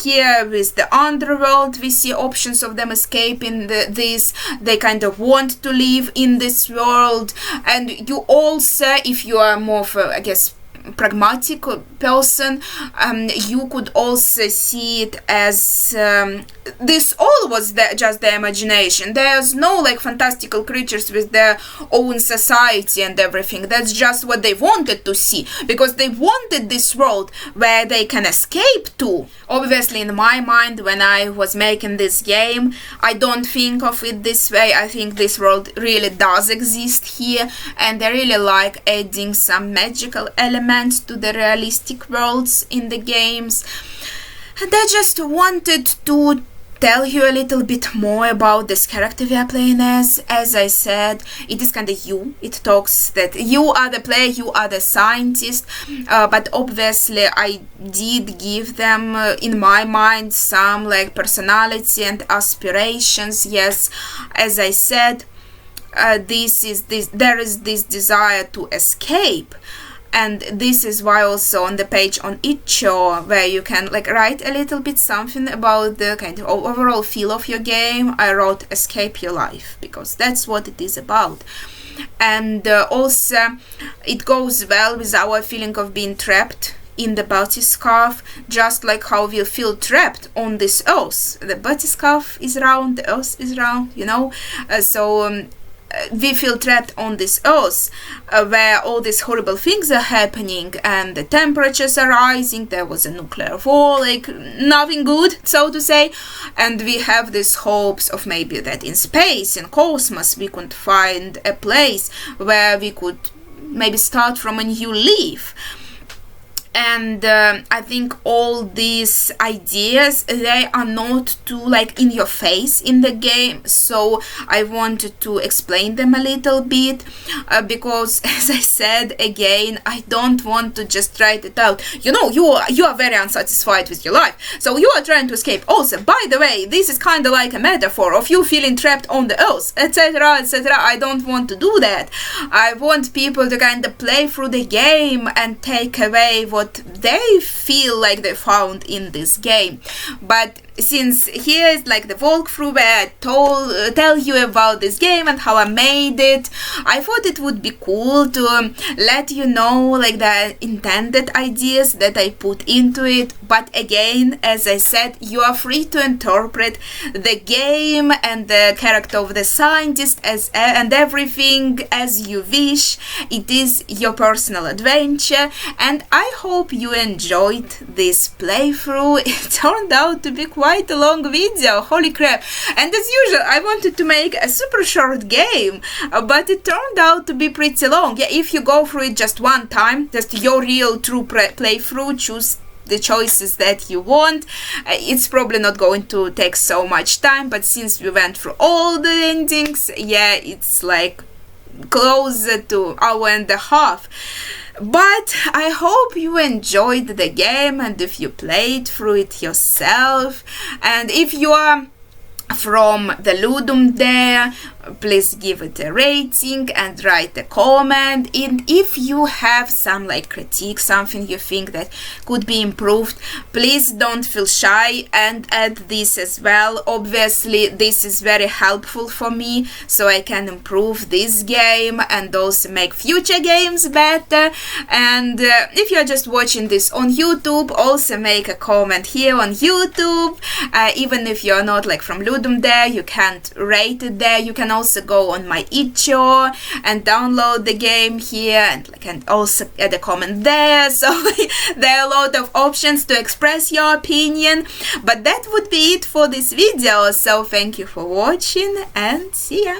Here with the underworld, we see options of them escaping this. They kind of want to live in this world, and you also, if you are more of a, I guess, pragmatic person, you could also see it as this all was just their imagination. There's no like fantastical creatures with their own society and everything. That's just what they wanted to see, because they wanted this world where they can escape to. Obviously, in my mind, when I was making this game, I don't think of it this way. I think this world really does exist here, and I really like adding some magical elements to the realistic worlds in the games. And I just wanted to tell you a little bit more about this character we are playing as. As I said, it is kind of you. It talks that you are the player, you are the scientist, but obviously I did give them, in my mind, some like personality and aspirations. Yes, as I said, there is this desire to escape. And this is why also on the page on itch.io, where you can like write a little bit something about the kind of overall feel of your game, I wrote escape your life, because that's what it is about. And also it goes well with our feeling of being trapped in the bathyscaphe, just like how we feel trapped on this earth. The bathyscaphe is round, the earth is round, you know. We feel trapped on this earth, where all these horrible things are happening and the temperatures are rising. There was a nuclear war, like nothing good, so to say. And we have these hopes of maybe that in space, in cosmos, we could find a place where we could maybe start from a new leaf. And I think all these ideas, they are not too like in your face in the game, so I wanted to explain them a little bit, because as I said again, I don't want to just write it out. You know, you are very unsatisfied with your life, so you are trying to escape. Also, by the way, this is kind of like a metaphor of you feeling trapped on the earth, etc., etc. I don't want to do that. I want people to kind of play through the game and take away what they feel like they found in this game. But since here is like the walkthrough where I tell you about this game and how I made it, I thought it would be cool to let you know like the intended ideas that I put into it. But again, as I said, you are free to interpret the game and the character of the scientist and everything as you wish. It is your personal adventure, and I hope you enjoyed this playthrough. It turned out to be quite a long video, holy crap. And as usual, I wanted to make a super short game, but it turned out to be pretty long. Yeah, if you go through it just one time, just your real true playthrough, choose the choices that you want, it's probably not going to take so much time. But since we went through all the endings, yeah, it's like closer to hour and a half. But I hope you enjoyed the game, and if you played through it yourself, and if you are from the Ludum Dare, please give it a rating and write a comment. And if you have some like critique, something you think that could be improved, please don't feel shy and add this as well. Obviously this is very helpful for me, so I can improve this game and also make future games better. And if you're just watching this on YouTube, also make a comment here on YouTube. Even if you're not like from Ludum Dare, you can't rate it there. You can also go on my itch.io and download the game here, and also add a comment there. So there are a lot of options to express your opinion. But that would be it for this video. So thank you for watching, and see ya.